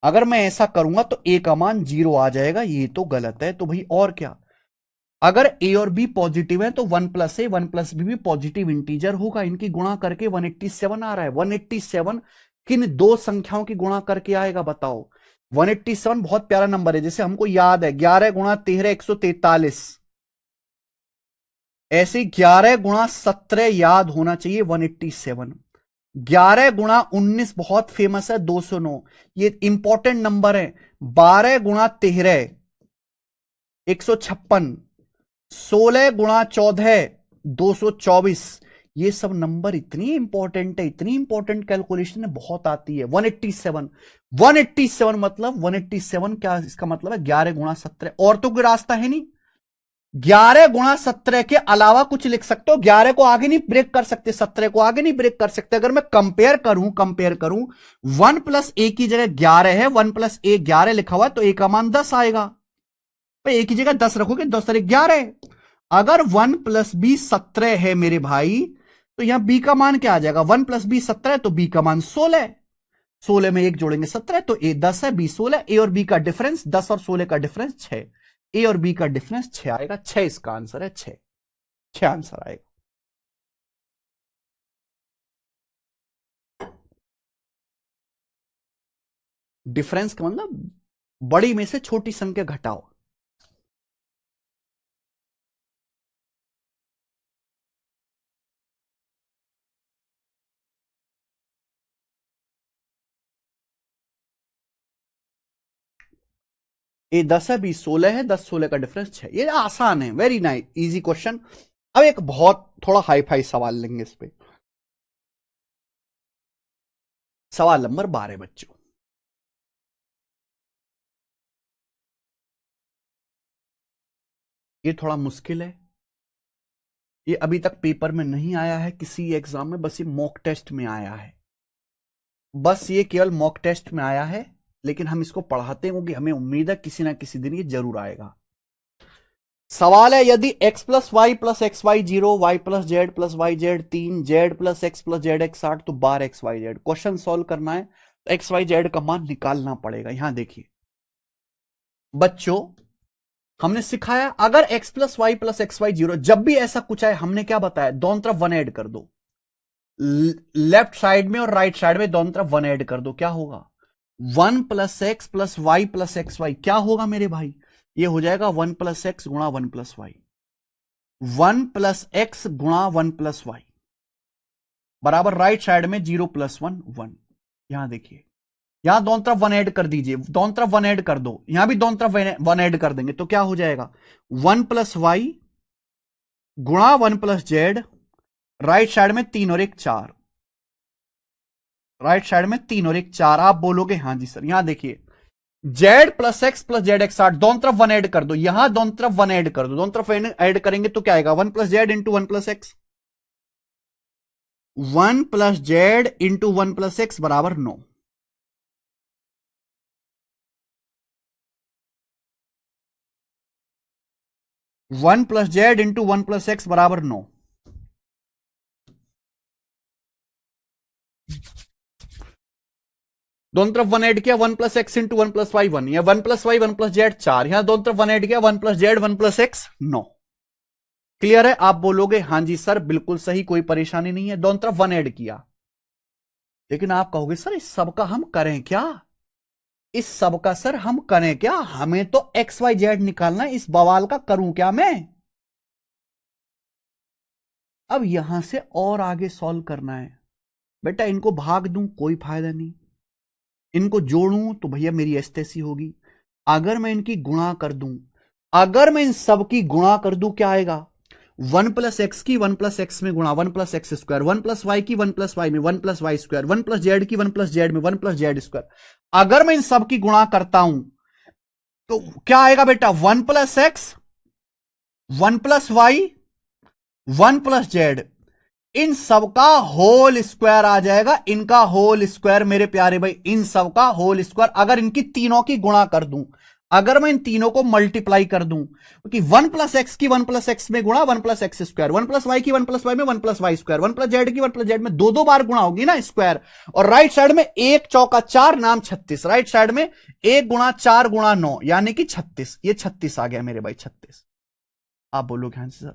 अगर मैं ऐसा करूंगा तो a का मान 0 आ जाएगा, ये तो गलत है। तो भाई और क्या, अगर a और b पॉजिटिव है तो 1 + a 1 + b भी पॉजिटिव इंटीजर होगा। इनकी गुणा करके 187 आ रहा है। 187 किन दो संख्याओं की गुणा करके आएगा बताओ? 187 बहुत प्यारा नंबर है, जैसे हमको याद है 11 × 13 143, ऐसे 11 × 17 याद होना चाहिए 187। 11 × 19 बहुत फेमस है 209, ये इंपॉर्टेंट नंबर है। 12 × 13 156, 16 × 14 224, ये सब नंबर इतनी इंपॉर्टेंट है, इतनी इंपॉर्टेंट कैलकुलेशन है, बहुत आती है। 187 187 मतलब 187 क्या, इसका मतलब है 11 × 17। और तो कोई रास्ता है नहीं, 11 × 17 के अलावा कुछ लिख सकते हो। 11 को आगे नहीं ब्रेक कर सकते, 17 को आगे नहीं ब्रेक कर सकते। अगर मैं कंपेयर करूं 1 + a की जगह 11 है, 1 + a 11 लिखा हुआ है, तो a का मान 10 आएगा। एक ही जगह 10 रखोगे, 10 × 11। अगर 1 + b 17 है मेरे भाई, तो यहां b का मान क्या आ जाएगा? 1 + b 17, तो b का मान 16। 16 में 1 जोड़ेंगे 17, तो a 10 है, b 16। a और b का डिफरेंस 10 और 16 का डिफरेंस 6, a और b का डिफरेंस 6 आएगा। 6 इसका आंसर है, 6 6 आंसर आएगा। डिफरेंस का मतलब बड़ी में से छोटी संख्या घटाओ। ए 10 है, 20 16 है, 10 16 का डिफरेंस 6। ये आसान है, वेरी नाइस, इजी क्वेश्चन। अब एक बहुत थोड़ा हाई फाई सवाल लेंगे इस पे। सवाल नंबर 12 बच्चों, ये थोड़ा मुश्किल है, ये अभी तक पेपर में नहीं आया है किसी एग्जाम में, बस ये मॉक टेस्ट में आया है। बस ये केवल मॉक टेस्ट में आया है, लेकिन हम इसको पढ़ाते हैं क्योंकि हमें उम्मीद है किसी ना किसी दिन ये जरूर आएगा। सवाल है, यदि x + y + xy 0, y + z + yz 3, z + x + zx 8, तो बार xyz। क्वेश्चन सॉल्व करना है तो xyz का मान निकालना पड़ेगा। यहां देखिए बच्चों, हमने सिखाया अगर x + y + xy 0, जब भी ऐसा कुछ आए हमने क्या बताया? दोनों तरफ 1 ऐड कर दो, लेफ्ट साइड में और राइट साइड में दोनों तरफ 1 ऐड कर दो। क्या होगा? 1 + x + y + xy क्या होगा मेरे भाई? ये हो जाएगा 1 + x × 1 + y, 1 + x × 1 + y बराबर राइट साइड में 0 + 1 1। यहां देखिए, यहां दोनों तरफ 1 ऐड कर दीजिए, दोनों तरफ 1 ऐड कर दो, यहां भी दोनों तरफ 1 ऐड कर देंगे, तो क्या हो जाएगा? 1 + y × 1 + z, राइट साइड में 3 और 1 4, राइट साइड में 3 और 1 4। आप बोलोगे हाँ जी सर। यहां देखिए z + x + zx 8, दोनों तरफ 1 ऐड कर दो, यहां दोनों तरफ 1 ऐड कर दो, दोनों तरफ ऐड करेंगे तो क्या आएगा? 1 + z × 1 + x, 1 + z × 1 + x बराबर 9। 1 + z × 1 + x बराबर 9। दोनों तरफ 1 ऐड किया, 1 + x × 1 + y 1, या 1 + y 1 + z 4, यहां दोनों तरफ 1 ऐड किया, 1 + z 1 + x 9। क्लियर है? आप बोलोगे हाँ जी सर बिल्कुल सही, कोई परेशानी नहीं है, दोनों तरफ 1 ऐड किया। लेकिन आप कहोगे सर इस सब का हम करें क्या? इस सब का सर हम करें क्या? हमें तो XYZ निकालना है, इस बवाल का करूं क्या मैं? अब यहां से और आगे सॉल्व करना है। बेटा इनको भाग दूं कोई फायदा नहीं, इनको जोड़ूं तो भैया मेरी एस्तेसी होगी। अगर मैं इनकी गुणा कर दूं, अगर मैं इन सब की गुणा कर दूं, क्या आएगा? 1 + x की 1 + x में गुणा 1 + x², 1 + y की 1 + y में 1 + y², 1 + z की 1 + z में 1 + z²। अगर मैं इन सब की गुणा करता हूं तो क्या आएगा बेटा? 1 + x 1 + y 1 + z, इन सबका होल स्क्वायर आ जाएगा, इनका होल स्क्वायर मेरे प्यारे भाई, इन सबका होल स्क्वायर। अगर इनकी तीनों की गुणा कर दूं, अगर मैं इन तीनों को मल्टीप्लाई कर दूं, कि 1 प्लस एक्स की 1 प्लस एक्स में गुणा 1 plus X square, 1 plus Y की 1 प्लस वाई में 1 plus Y square, 1 plus Z की 1 प्लस जेड में दो दो बार गुणा होगी ना स्क्वायर। और राइट साइड में एक चौका 4 नाम 36, राइट साइड में 1 गुणा 4 गुणा 9 यानी कि 36, ये 36 आ गया मेरे भाई 36। आप बोलोगे हाँ सर,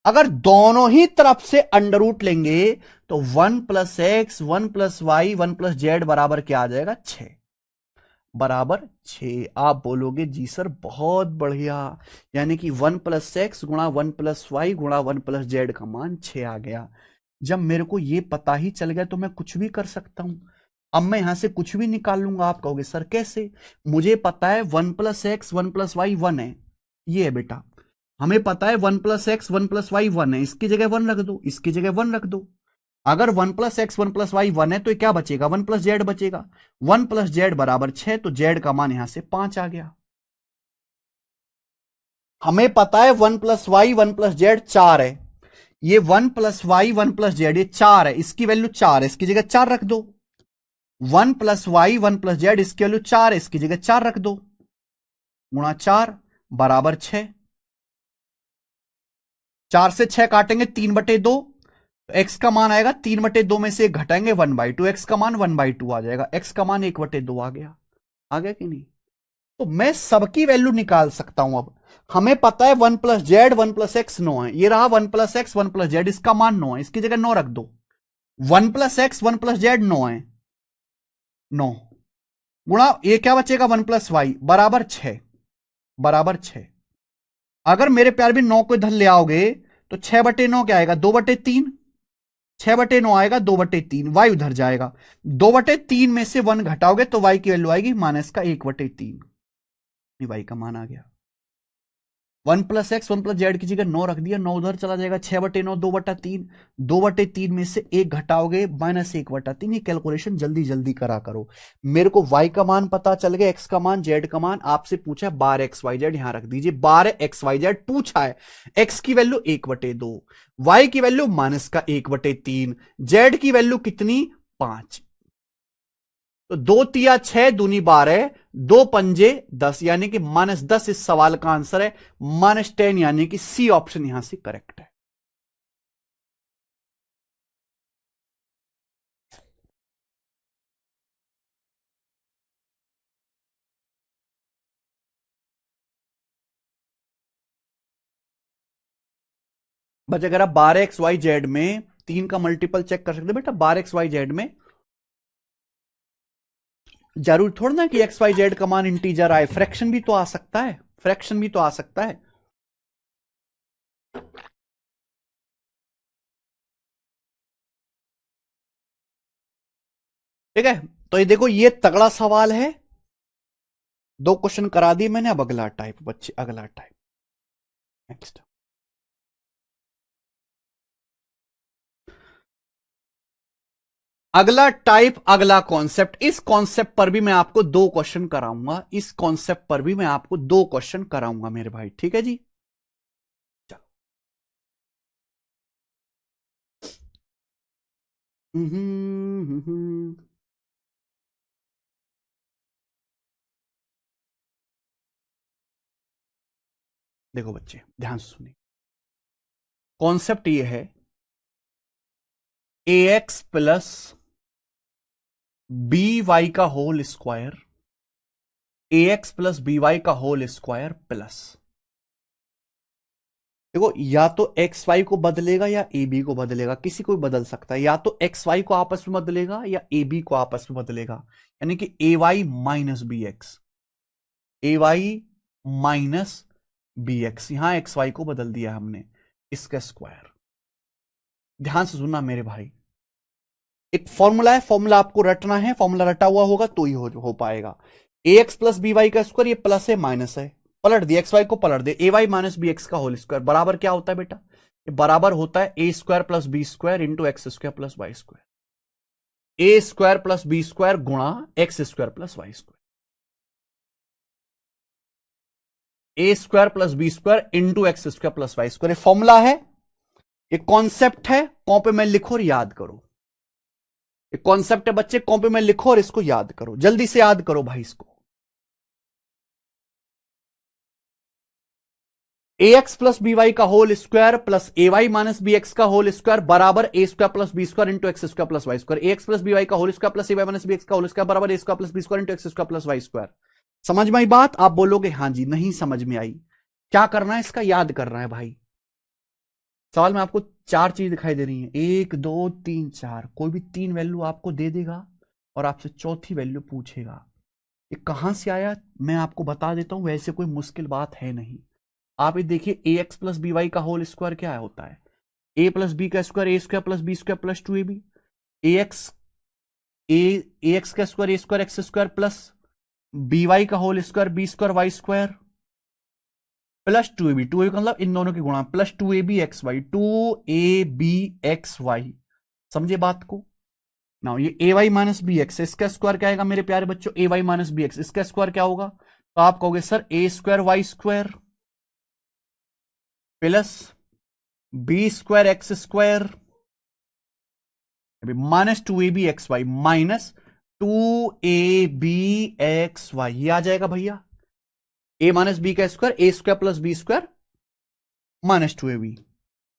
अगर दोनों ही तरफ से अंडर रूट लेंगे तो 1 plus X 1 plus Y 1 plus Z बराबर क्या आ जाएगा 6, बराबर 6। आप बोलोगे जी सर बहुत बढ़िया, यानी कि 1 प्लस एक्स गुणा 1 प्लस वाई गुणा 1 प्लस जेड का मान 6 आ गया। जब मेरे को ये पता ही चल गया तो मैं कुछ भी कर सकता हूं। अब मैं यहां से कुछ भी निकाल लूंगा। आप कहोगे सर कैसे? मुझे पता है 1 प्लस एक्स 1 प्लस वाई 1 है, ये है बेटा। हमें पता है 1 प्लस एक्स 1 प्लस वाई 1 है, इसकी जगह 1 रख दो, इसकी जगह 1 रख दो। अगर 1 प्लस एक्स 1 प्लस वाई 1 है तो क्या बचेगा? 1 प्लस जेड बचेगा। 1 प्लस जेड बराबर 6, तो जेड का मान यहां से 5 आ गया। हमें पता है 1 प्लस वाई 1 प्लस जेड 4 है, ये 1 प्लस वाई 1 प्लस जेड ये 4 है, इसकी वैल्यू 4 है, इसकी जगह 4 रख दो। 1 प्लस वाई 1 प्लस जेड इसकी वैल्यू 4 है, इसकी जगह 4 रख दो, गुणा 4 बराबर 6। 4 से 6 काटेंगे 3/2, तो एक्स का मान आएगा 3/2 में से घटाएंगे 1/2, एक्स का मान 1/2 आ जाएगा, एक्स का मान 1/2 आ गया। आ गया कि नहीं? तो मैं सबकी वैल्यू निकाल सकता हूं। अब हमें पता है 1 प्लस जेड 1 प्लस एक्स 9 है, ये रहा 1 प्लस एक्स 1 प्लस जेड, इसका मान 9 है, इसकी जगह 9 रख दो। 1 प्लस एक्स 1 प्लस जेड 9 है, 9 गुणा ये क्या बचेगा 1 प्लस वाई बराबर 6, बराबर 6। अगर मेरे प्यार भी 9 को इधर ले आओगे तो 6/9 क्या आएगा? 2/3, 6/9 आएगा 2/3, वाई उधर जाएगा, 2/3 में से 1 घटाओगे तो वाई की वैल्यू आएगी माइनस का 1/3, वाई का मान आ गया। 1 प्लस एक्स 1 प्लस जेड की जगह 9 रख दिया, 9 उधर चला जाएगा, 6/9 2/3, 2/3 में से 1 घटाओगे माइनस 1/3। ये कैलकुलेशन जल्दी जल्दी करा करो। मेरे को y का मान पता चल गया, x का मान, z का मान। आपसे पूछा है 12xyz, यहां रख दीजिए 12xyz पूछा है। x की वैल्यू 1/2, y की वैल्यू माइनस का 1/3, z की वैल्यू कितनी? 5। तो 2 तिया 6 दूनी 12, 2 पंजे 10, यानी कि -10 इस सवाल का आंसर है। -10 यानी कि सी ऑप्शन यहां से करेक्ट है। बस अगर आप 12xyz में 3 का मल्टीपल चेक कर सकते बेटा, 12xyz में जरूर थोड़ा ना कि xyz का मान इंटीजर आए, फ्रैक्शन भी तो आ सकता है, फ्रैक्शन भी तो आ सकता है। ठीक है, तो ये देखो ये तगड़ा सवाल है, 2 क्वेश्चन करा दिए मैंने। अब अगला टाइप बच्चे, अगला टाइप नेक्स्ट। अगला टाइप, अगला कॉन्सेप्ट। इस कॉन्सेप्ट पर भी मैं आपको 2 क्वेश्चन कराऊंगा, इस कॉन्सेप्ट पर भी मैं आपको 2 क्वेश्चन कराऊंगा मेरे भाई, ठीक है जी। चलो देखो बच्चे ध्यान से सुनिए, कॉन्सेप्ट ये है ax प्लस बी वाई का whole square, ax plus B Y का होल स्क्वायर प्लस, देखो या तो एक्स वाई को बदलेगा या ए बी को बदलेगा, किसी को भी बदल सकता है। या तो एक्स वाई को आपस में बदलेगा या ए बी को आपस में बदलेगा, यानी कि ए वाई माइनस बी एक्स, ए वाई माइनस बी एक्स, यहां एक्स वाई को बदल दिया हमने, इसका स्क्वायर। ध्यान से सुनना मेरे भाई, एक फॉर्मूला है, फॉर्मूला आपको रटना है, फॉर्मूला रटा हुआ होगा तो ही हो पाएगा। A X plus B Y का स्क्वायर, ये प्लस है माइनस है, पलट दिया, एक्स वाई को पलट दे, A Y minus B X का होल स्क्वायर बराबर क्या होता है बेटा? ये बराबर होता है A square plus B square into X square plus Y square, A square plus B square गुणा X square plus Y square, A square plus B square into X square plus Y square, formula है। एक कॉन्सेप्ट है, कॉपी में लिखो और याद करो। एक कॉन्सेप्ट है बच्चे, कॉपी में लिखो और इसको याद करो, जल्दी से याद करो भाई इसको। ax प्लस बी वाई का whole square plus A Y minus B X का होल स्क्वायर बराबर A square plus B square into X square plus Y square. X plus B Y का whole square plus A Y minus B X का होल स्क्वायर बराबर A square plus B square into X square plus Y square. समझ में आई बात? आप बोलोगे हाँ जी। नहीं समझ में आई? क्या करना है इसका? याद करना है भाई। सवाल में आपको चार चीज दिखाई दे रही है, 1 2 3 4। कोई भी तीन वैल्यू आपको दे देगा और आपसे चौथी वैल्यू पूछेगा। ये कहां से आया मैं आपको बता देता हूं, वैसे कोई मुश्किल बात है नहीं। आप ये देखिए, A X plus B Y का होल स्क्वायर क्या होता है? ए प्लस बी का square A square plus B square plus 2ab। A X का square A square X square plus B Y का whole square B square Y square plus 2ab। 2ab का मतलब इन दोनों की गुणा plus 2ab X Y, 2ab X Y. समझे बात को ना? ये A Y minus B X, इसका स्क्वायर क्या आएगा मेरे प्यारे बच्चों? A Y minus B X. इसका स्क्वायर क्या होगा? तो आप कहोगे sir A square Y square plus B square X square minus 2ab X Y minus 2ab X Y. ये आ जाएगा भैया, ए माइनस बी का square A square plus B square minus 2ab।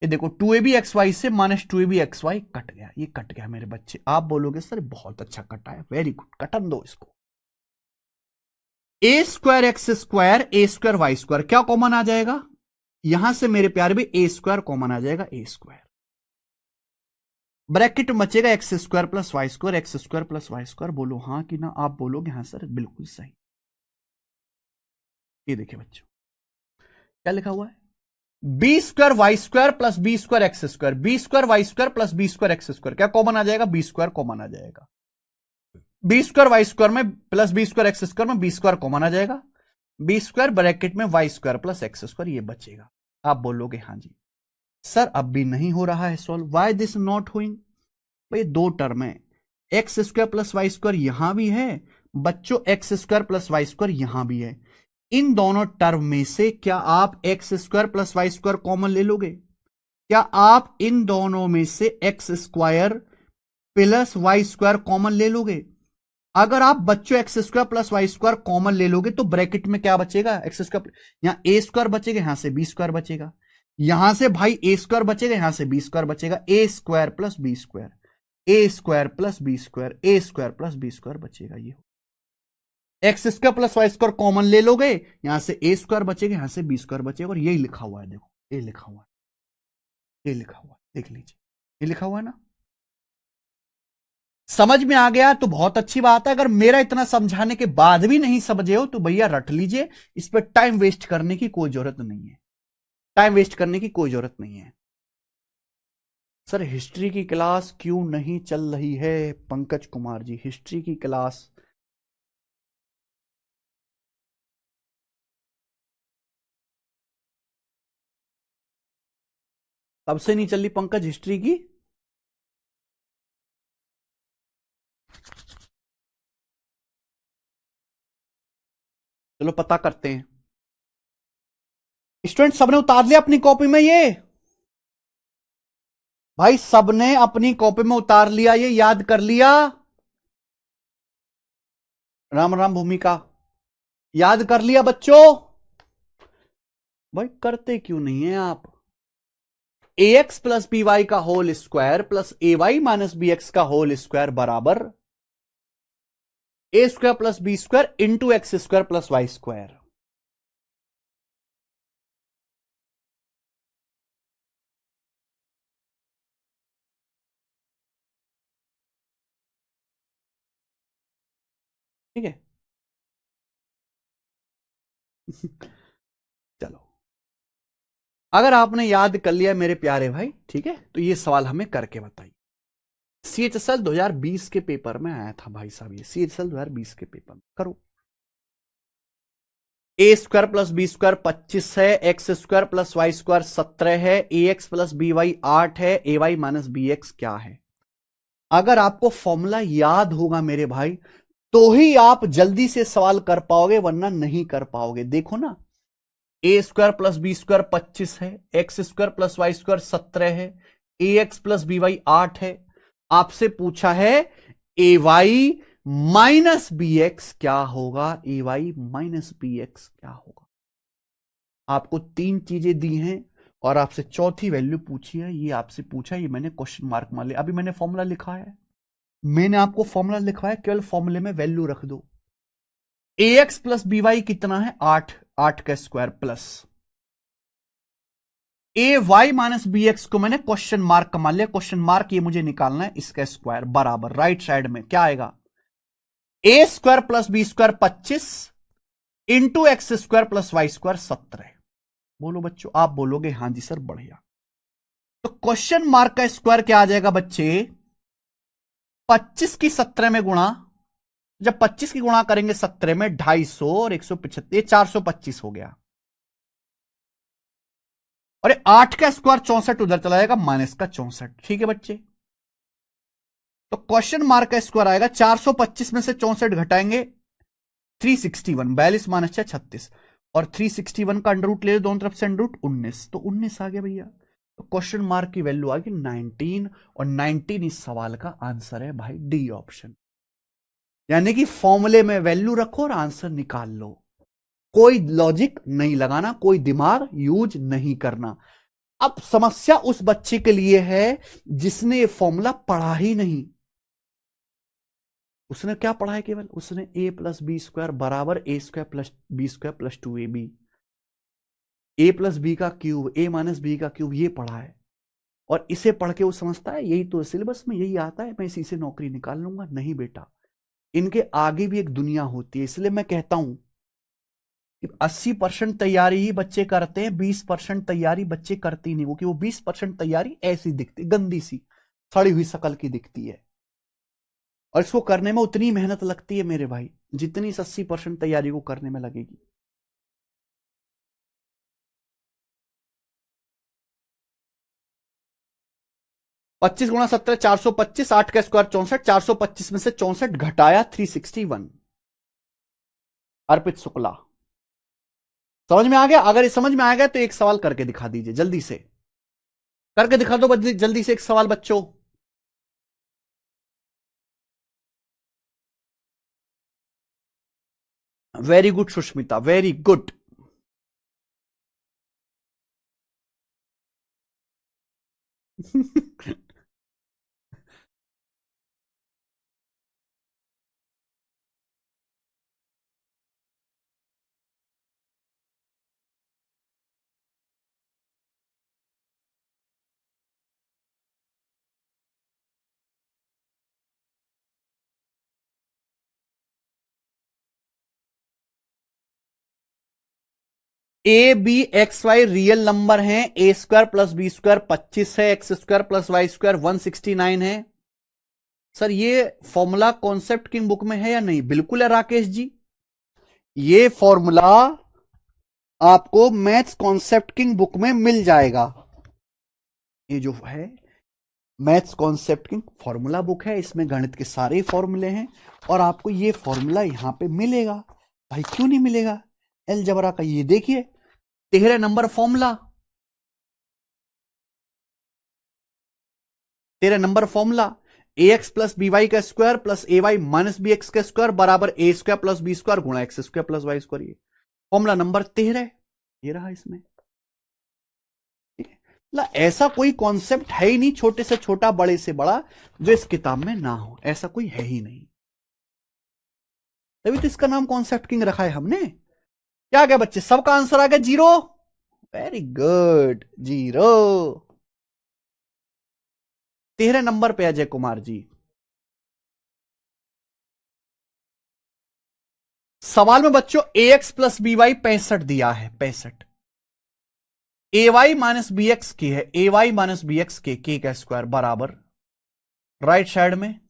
ये देखो 2ab एक्स वाई से minus 2ab X Y cut गया, ये कट गया मेरे बच्चे। आप बोलोगे सर बहुत अच्छा कटा है, वेरी गुड, कटन दो इसको। ए square X square A square Y square क्या कॉमन आ जाएगा? यहां से मेरे प्यारे भी ए स्क्वायर कॉमन आ जाएगा, ए स्क्वायर ब्रैकेट में बचेगा X square plus Y square, X square plus Y square. बोलो हाँ कि ना? आप बोलोगे हाँ सर बिल्कुल सही। ये देखिए बच्चों क्या लिखा हुआ है, B square Y square plus B square X square, B square Y square plus B square X square क्या कॉमन आ जाएगा? बी स्क्वायर कॉमन आ जाएगा। बी स्क्वायर वाई स्क्वायर में plus B square X square में बी स्क्वायर कॉमन आ जाएगा, बी स्क्वायर ब्रैकेट में Y square plus X square ये बचेगा। आप बोलोगे हाँ जी सर अब भी नहीं हो रहा है solve, why this not doing? भाई दो टर्म है, X square plus Y square यहां भी है बच्चों, X square plus Y square यहां भी है। इन दोनों टर्म में से क्या आप X square plus Y square common ले लोगे? क्या आप इन दोनों में से X square plus Y square common ले लोगे? अगर आप बच्चों X square plus Y square common ले लोगे तो ब्रैकेट में क्या बचेगा? एक्स स्क्वायर, यहां ए स्क्वायर बचेगा, यहां से बी स्क्वायर बचेगा, यहां से भाई ए स्क्वायर बचेगा, यहां से बी स्क्वायर बचेगा, A square plus B square, A square plus B square, A square plus B square बचेगा। ये X square plus Y square common ले लोगे, यहां से ए स्क्वायर बचेगा, यहां से बी स्क्वायर बचेगा, और यही लिखा हुआ है। देखो ये लिखा हुआ है, ये लिखा हुआ है, देख लीजिए ये लिखा हुआ है ना? समझ में आ गया तो बहुत अच्छी बात है। अगर मेरा इतना समझाने के बाद भी नहीं समझे हो तो भैया रट लीजिए, इस पर टाइम वेस्ट करने की कोई जरूरत नहीं है, टाइम वेस्ट करने की कोई जरूरत नहीं है। सर हिस्ट्री की क्लास क्यों नहीं चल रही है पंकज कुमार जी? हिस्ट्री की क्लास कब से नहीं चल रही पंकज हिस्ट्री की? चलो पता करते हैं। स्टूडेंट सबने उतार लिया अपनी कॉपी में ये? भाई सबने अपनी कॉपी में उतार लिया, ये याद कर लिया? राम राम भूमिका, याद कर लिया बच्चों? भाई करते क्यों नहीं है आप? A X plus B Y का whole square plus A Y minus B X का होल स्क्वायर बराबर A square plus B square into X square plus Y square. ठीक है चलो अगर आपने याद कर लिया मेरे प्यारे भाई, ठीक है, तो ये सवाल हमें करके बताइए। CHSL 2020 के पेपर में आया था भाई साहब, ये CHSL 2020 के पेपर में करो। A square plus B square 25 है, X square plus Y square 17 है, A X plus B Y 8 है, A Y minus B X क्या है? अगर आपको फॉर्मूला याद होगा मेरे भाई तो ही आप जल्दी से सवाल कर पाओगे, वरना नहीं कर पाओगे। देखो ना, A square plus B square 25 है, X square plus Y square 17 है, A X plus B Y 8 है। आपसे पूछा है A Y minus B X क्या होगा, A Y minus B X क्या होगा। आपको तीन चीजें दी हैं और आपसे चौथी वैल्यू पूछी है, ये आपसे पूछा, ये मैंने क्वेश्चन मार्क मान लिया। अभी मैंने फॉर्मूला लिखा है, मैंने आपको फॉर्मूला लिखवाया, केवल फॉर्मूले में वैल्यू रख दो। ए एक्स प्लस बी वाई कितना है 8, 8 का square plus A Y minus B x को मैंने क्वेश्चन मार्क का मान लिया। क्वेश्चन मार्क ये मुझे निकालना है, इसका स्क्वायर बराबर राइट साइड में क्या आएगा, A square plus B square 25 into X square plus Y square 17। बोलो बच्चों, आप बोलोगे हां जी सर बढ़िया। तो क्वेश्चन मार्क का स्क्वायर क्या आ जाएगा बच्चे, 25 की 17 में गुणा, जब 25 की गुणा करेंगे 17 में 250 और 175, 425 हो गया। और 8 का स्क्वायर 64 उधर चला जाएगा, माइनस का 64। ठीक है बच्चे, तो क्वेश्चन मार्क का स्क्वायर आएगा 425 में से 64 घटाएंगे 361, 42 माइनस 6 36, और 361 का अंडर रूट ले दोनों तरफ से, अंडर रूट 19, तो 19 आ गया भैया। तो क्वेश्चन मार्क की वैल्यू आ गई 19, और 19 इस सवाल का आंसर है भाई, डी ऑप्शन। यानी कि फॉर्मूले में वैल्यू रखो और आंसर निकाल लो, कोई लॉजिक नहीं लगाना, कोई दिमाग यूज नहीं करना। अब समस्या उस बच्चे के लिए है जिसने ये फॉर्मूला पढ़ा ही नहीं। उसने क्या पढ़ा है, केवल उसने ए प्लस बी स्क्वायर बराबर A square plus B square plus 2ab, A plus B का क्यूब, ए माइनस बी का क्यूब, ये पढ़ा है। और इसे पढ़ के वो समझता है यही तो सिलेबस में यही आता है, मैं इसी से नौकरी निकाल लूंगा। नहीं बेटा, इनके आगे भी एक दुनिया होती है। इसलिए मैं कहता हूं कि 80% तैयारी ही बच्चे करते हैं, 20% तैयारी बच्चे करते ही नहीं। वो कि वो 20% तैयारी ऐसी दिखती, गंदी सी सड़ी हुई शक्ल की दिखती है, और इसको करने में उतनी मेहनत लगती है मेरे भाई जितनी इस 80% तैयारी को करने में लगेगी। पच्चीस गुणा 17 425, 8 का स्क्वायर 64, 425 में से 64 घटाया 361। अर्पित शुक्ला, समझ में आ गया? अगर ये समझ में आ गया तो एक सवाल करके दिखा दीजिए, जल्दी से करके दिखा दो, जल्दी से एक सवाल बच्चों। Very good Sushmita, very good. A B X Y real number है, A square plus B square 25 है, X square plus Y square 169 है। सर ये फॉर्मूला कॉन्सेप्ट किंग बुक में है या नहीं? बिल्कुल है राकेश जी, ये फॉर्मूला आपको मैथ्स कॉन्सेप्ट किंग बुक में मिल जाएगा। ये जो है maths concept king formula book है, इसमें गणित के सारे फॉर्मूले हैं, और आपको ये फॉर्मूला यहां पे मिलेगा। भाई क्यों नहीं मिलेगा? अलजेब्रा का ये देखिए 13 number formula, 13 number formula, A X plus B Y का square plus A Y minus B X का स्क्वायर बराबर A square plus B square गुणा X square plus Y square. ये फॉर्मूला नंबर 13 ये रहा इसमें। ऐसा कोई कॉन्सेप्ट है ही नहीं, छोटे से छोटा बड़े से बड़ा, जो इस किताब में ना हो, ऐसा कोई है ही नहीं। तभी तो इसका नाम कॉन्सेप्ट किंग रखा है हमने। क्या आ गया बच्चे, सबका आंसर आ गया 0? Very good, 0। 13 नंबर पे अजय कुमार जी। सवाल में बच्चों A X plus B Y 65 दिया है, 65। A Y minus B X की है, A Y minus B X के का स्क्वायर बराबर राइट साइड में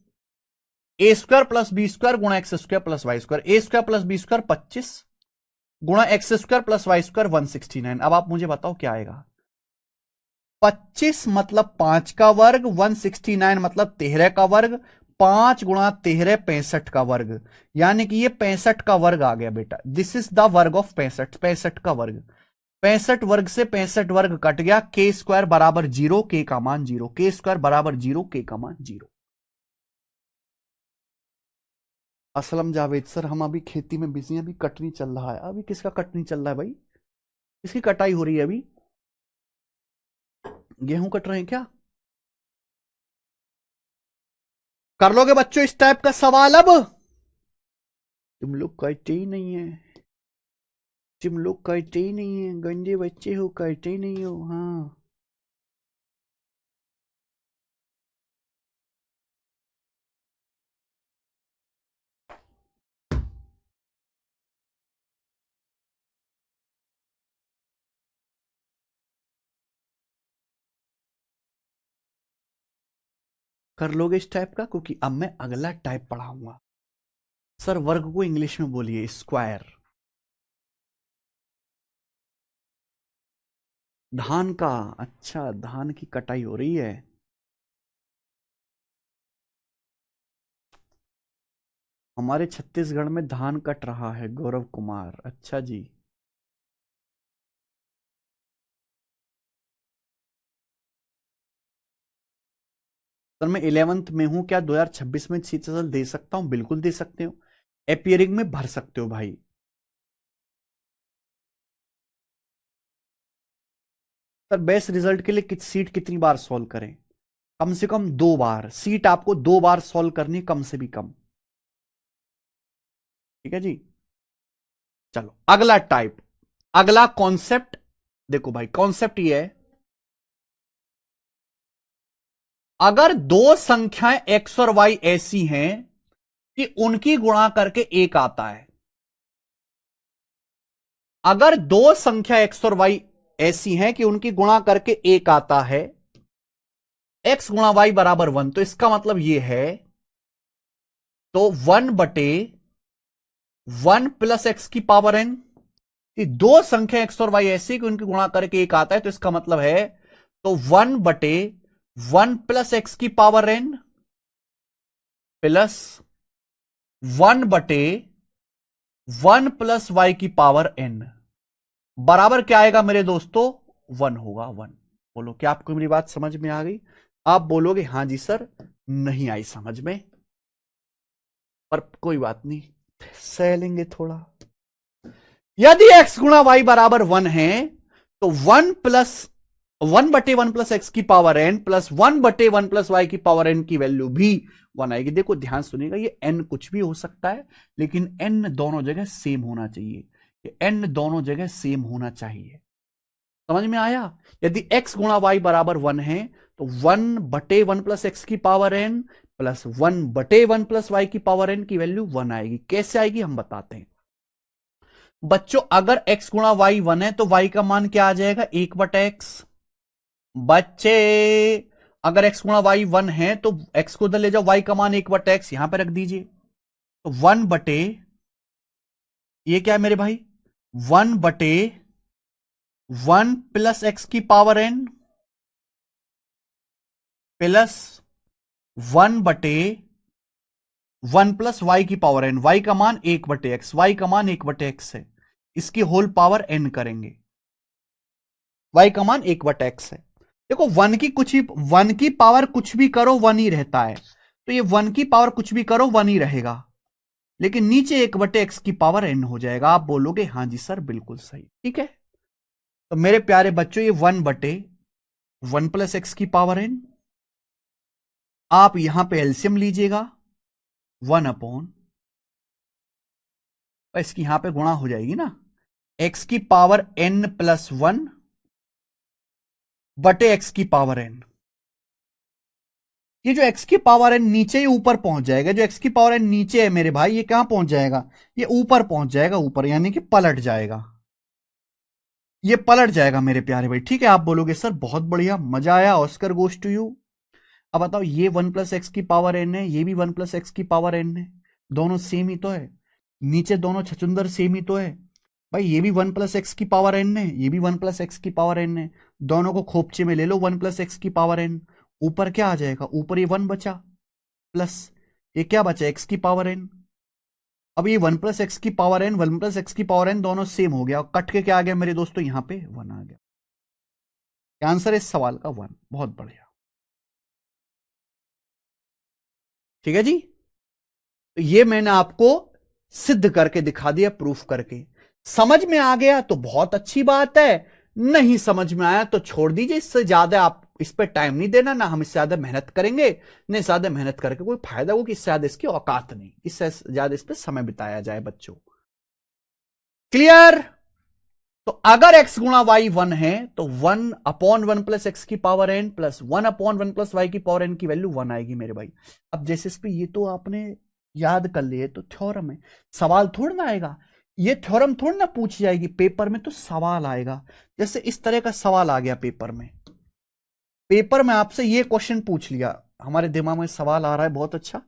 A square plus B square गुणा X square plus Y square, A square plus B square 25 गुणा X square plus Y square 169। अब आप मुझे बताओ क्या आएगा? 25 मतलब 5 का वर्ग, 169 मतलब 13 का वर्ग, 5 गुणा 13 65 का वर्ग, यानी कि ये 65 का वर्ग आ गया बेटा। दिस इज द वर्ग ऑफ 65, 65 का वर्ग। 65 वर्ग से 65 वर्ग कट गया, के स्क्वायर बराबर 0, के का मान 0, के स्क्वायर बराबर 0, के का मान 0। असलम जावेद सर, हम अभी खेती में बिजी हैं, अभी कटनी चल रहा है। अभी किसका कटनी चल रहा है भाई? किसकी कटाई हो रही है अभी? गेहूं कट रहे हैं क्या? कर लोगे बच्चों इस टाइप का सवाल? अब तुम लोग करते ही नहीं है, तुम लोग करते ही नहीं है, गंदे बच्चे हो, करते ही नहीं हो। हाँ, कर लोगे इस टाइप का, क्योंकि अब मैं अगला टाइप पढ़ाऊंगा। सर वर्ग को इंग्लिश में बोलिए स्क्वायर। धान का? अच्छा, धान की कटाई हो रही है। हमारे छत्तीसगढ़ में धान कट रहा है, गौरव कुमार। अच्छा जी। सर मैं 11th में हूं, क्या 2026 में सीट दे सकता हूं? बिल्कुल दे सकते हो, एपियरिंग में भर सकते हो भाई। सर बेस्ट रिजल्ट के लिए सीट कितनी बार सॉल्व करें? कम से कम 2 बार। सीट आपको 2 बार सॉल्व करनी, कम से भी कम। ठीक है जी। चलो अगला टाइप, अगला कॉन्सेप्ट देखो भाई। कॉन्सेप्ट ये है, अगर दो संख्याएं एक्स और वाई ऐसी हैं कि उनकी गुणा करके एक आता है, अगर दो संख्या एक्स और वाई ऐसी हैं कि उनकी गुणा करके एक आता है, एक्स गुणा वाई बराबर 1, तो इसका मतलब यह है, तो 1/1 प्लस एक्स की पावर एन, कि दो संख्या एक्स और वाई ऐसी कि उनकी गुणा करके एक आता है, तो इसका मतलब है, तो 1/1 प्लस एक्स की power N plus 1/1 plus Y की पावर एन बराबर क्या आएगा मेरे दोस्तों? 1 होगा, 1। बोलो क्या आपको मेरी बात समझ में आ गई? आप बोलोगे हां जी सर, नहीं आई समझ में, पर कोई बात नहीं, सह लेंगे थोड़ा। यदि x गुणा वाई बराबर 1 है, तो 1/1 प्लस एक्स की power n plus 1/1 plus Y की पावर n की वैल्यू भी 1 आएगी। देखो ध्यान सुनिएगा, ये n कुछ भी हो सकता है, लेकिन n दोनों जगह सेम होना चाहिए। ये n दोनों जगह सेम होना चाहिए। समझ में आया? यदि x गुणा वाई बराबर 1 है, तो 1/1 प्लस एक्स की power n plus 1/1 plus Y की पावर n की वैल्यू 1 आएगी। कैसे आएगी हम बताते हैं बच्चों। अगर x गुणा वाई 1 है, तो y का मान क्या आ जाएगा? 1/x। बच्चे अगर x गुणा वाई 1 है, तो x को उधर ले जाओ, y का मान 1/x यहां पर रख दीजिए, तो 1/, ये क्या है मेरे भाई? 1/1 प्लस एक्स की power n plus 1/1 plus Y की पावर n। वाई का मान 1/x, वाई का मान 1/x है, इसकी होल पावर n करेंगे। वाई का मान 1/x है। देखो वन की पावर कुछ भी करो 1 ही रहता है, तो ये 1 की पावर कुछ भी करो 1 ही रहेगा, लेकिन नीचे 1/x की पावर n हो जाएगा। आप बोलोगे हां जी सर बिल्कुल सही। ठीक है, तो मेरे प्यारे बच्चों, ये 1/1 प्लस एक्स की पावर n, आप यहां पे एलसीएम लीजिएगा, 1/, इसकी यहां पे गुणा हो जाएगी ना, x की पावर n प्लस 1 बटे x की पावर n। ये जो x की पावर n नीचे ही ऊपर पहुंच जाएगा, जो x की पावर n नीचे है मेरे भाई, ये कहां पहुंच जाएगा? ये ऊपर पहुंच जाएगा, ऊपर यानी कि पलट जाएगा, ये पलट जाएगा मेरे प्यारे भाई। ठीक है, आप बोलोगे सर बहुत बढ़िया, मजा आया, ऑस्कर गोज टू यू। अब बताओ, ये 1 प्लस एक्स की पावर n है, ये भी 1 प्लस एक्स की पावर n है, दोनों सेम ही तो है, नीचे दोनों छचुंदर सेम ही तो है भाई। ये भी 1 प्लस एक्स की पावर n है, ये भी 1 प्लस एक्स की पावर n है, दोनों को खोपचे में ले लो, 1 प्लस एक्स की पावर n। ऊपर क्या आ जाएगा? ऊपर ये 1 बचा, प्लस ये क्या बचा? एक्स की पावर n। अब ये 1 प्लस एक्स की पावर एन, 1 प्लस एक्स की पावर एन दोनों सेम हो गया, और कट के क्या आ गया मेरे दोस्तों, यहां पे 1 आ गया। आंसर है इस सवाल का 1। बहुत बढ़िया, ठीक है जी। तो ये मैंने आपको सिद्ध करके दिखा दिया, प्रूफ करके। समझ में आ गया तो बहुत अच्छी बात है, नहीं समझ में आया तो छोड़ दीजिए। इससे ज्यादा आप इस पर टाइम नहीं देना, ना हम इससे ज्यादा मेहनत करेंगे, नहीं ज्यादा मेहनत करके कोई फायदा हो कि इससे ज्यादा इसकी औकात नहीं, इससे ज्यादा इस पर समय बिताया जाए बच्चों। क्लियर? तो अगर x गुणा वाई 1 है तो 1/1 प्लस एक्स की power n plus 1/1 plus Y की पावर n की वैल्यू 1 आएगी मेरे भाई। अब जैसे इस पे ये तो आपने याद कर लिए, तो थ्योरम है, सवाल थोड़ा ना आएगा, ये थ्योरम थोड़ा ना पूछी जाएगी पेपर में, तो सवाल आएगा। जैसे इस तरह का सवाल आ गया पेपर में, पेपर में आपसे ये क्वेश्चन पूछ लिया, हमारे दिमाग में सवाल आ रहा है बहुत अच्छा,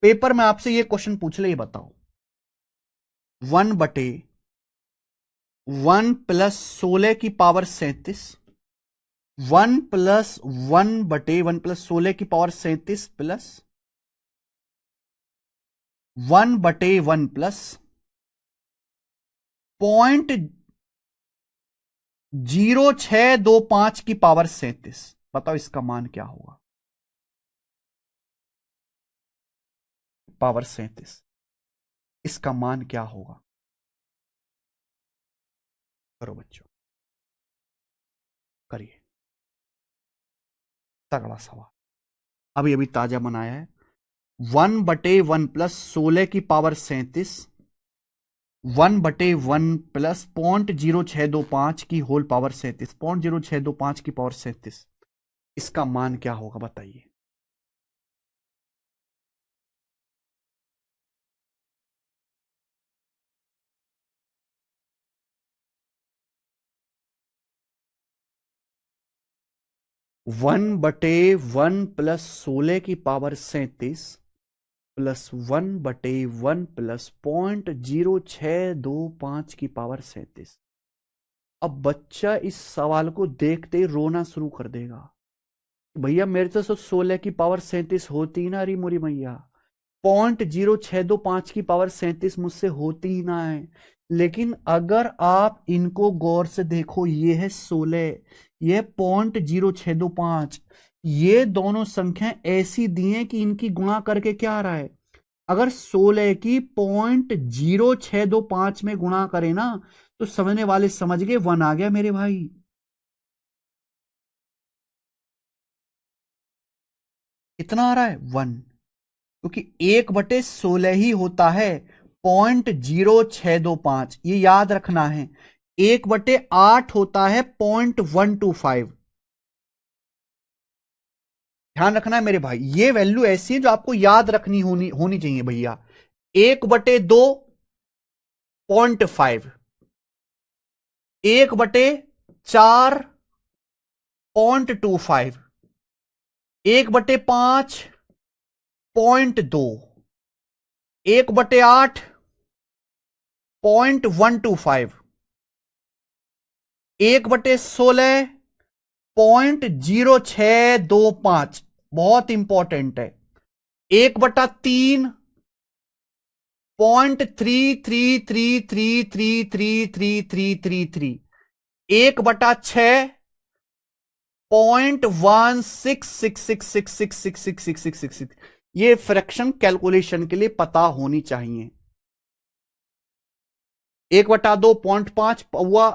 पेपर में आपसे ये क्वेश्चन पूछ ले, ये बताओ 1/1 प्लस 16 की पावर 37, 1/1 की पावर 37 प्लस 1/1 प्लस 0.0625 की पावर 37। बताओ इसका मान क्या होगा? पावर 37, इसका मान क्या होगा? करो बच्चों, करिए, तगड़ा सवाल, अभी अभी ताजा बनाया है। 1/1 प्लस 16 की पावर 37, 1/1 प्लस 0.0625 की होल पावर 37, 0.0625 की पावर 37, इसका मान क्या होगा बताइए? वन बटे वन प्लस 16 की पावर 37 प्लस 1/1 प्लस 0.0625 की पावर 37। अब बच्चा इस सवाल को देखते ही रोना शुरू कर देगा, भैया मेरे तो 16 की पावर 37 होती ही ना री मोरी मैया, 0.0625 की पावर 37 मुझसे होती ही ना है। लेकिन अगर आप इनको गौर से देखो, ये है 16, ये 0.0625, ये दोनों संख्या ऐसी दी हैं कि इनकी गुणा करके क्या आ रहा है, अगर 16 की 0.0625 में गुणा करें ना, तो समझने वाले समझ गए 1 आ गया मेरे भाई। कितना आ रहा है? 1, क्योंकि 1/16 ही होता है 0.0625, ये याद रखना है। 1/8 होता है 0.125, ध्यान रखना है मेरे भाई, ये वैल्यू ऐसी है जो आपको याद रखनी होनी होनी चाहिए भैया। 1/2 0.5, 1/4 0.25, 1/5 0.2, 1/8 0.125, 1/16 0.0625, बहुत इंपॉर्टेंट है। 1/3 0.3333333333, 1/6 0.1666666666, ये फ्रैक्शन कैलकुलेशन के लिए पता होनी चाहिए। 1/2 0.5 हुआ,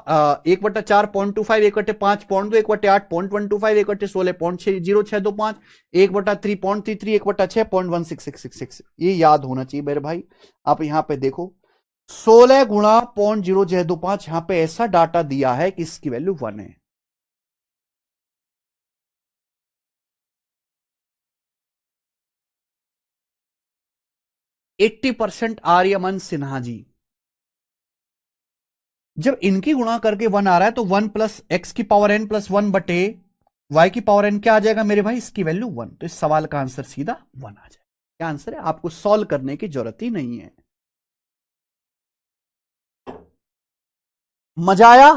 1/4 0.25, 1/5 0.2, 1/8 0.125, 1/16 0.0625, 1/3 0.33, 1/6 0.16666, ये याद होना चाहिए मेरे भाई। आप यहां पे देखो 16 गुणा 0.0625, यहां पे ऐसा डाटा दिया है कि इसकी वैल्यू 1 है। %80 आर्यमन सिन्हा जी, जब इनकी गुणा करके 1 आ रहा है तो 1 प्लस एक्स की पावर n प्लस 1/y की पावर n क्या आ जाएगा मेरे भाई? इसकी वैल्यू 1, तो इस सवाल का आंसर सीधा 1 आ जाएगा। क्या आंसर है? आपको सॉल्व करने की जरूरत ही नहीं है। मजा आया?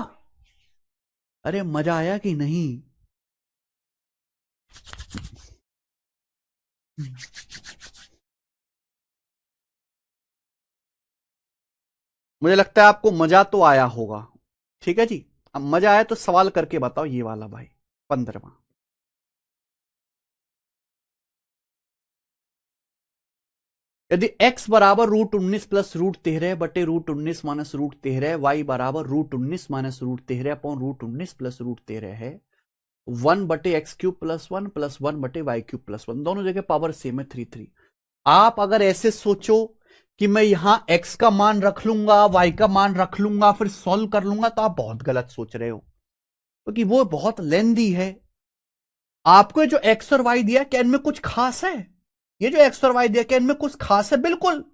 अरे मजा आया कि नहीं? मुझे लगता है आपको मजा तो आया होगा। ठीक है जी, अब मजा आया तो सवाल करके बताओ ये वाला भाई 15वां। यदि x बराबर √19 प्लस √13 बटे √19 माइनस √13, y बराबर √19 माइनस √13 अपॉन √19 प्लस √13 है, 1 बटे एक्स क्यूब प्लस 1 प्लस 1 बटे वाई क्यूब प्लस 1, दोनों जगह पावर सेम है 3 3। आप अगर ऐसे सोचो कि मैं यहां x का मान रख लूंगा, y का मान रख लूंगा, फिर सॉल्व कर लूंगा, तो आप बहुत गलत सोच रहे हो, क्योंकि वो बहुत लेंदी है। आपको जो एक्स और वाई दिया क्या इनमें कुछ खास है? ये जो एक्स और वाई दिया क्या इनमें कुछ खास है? बिल्कुल।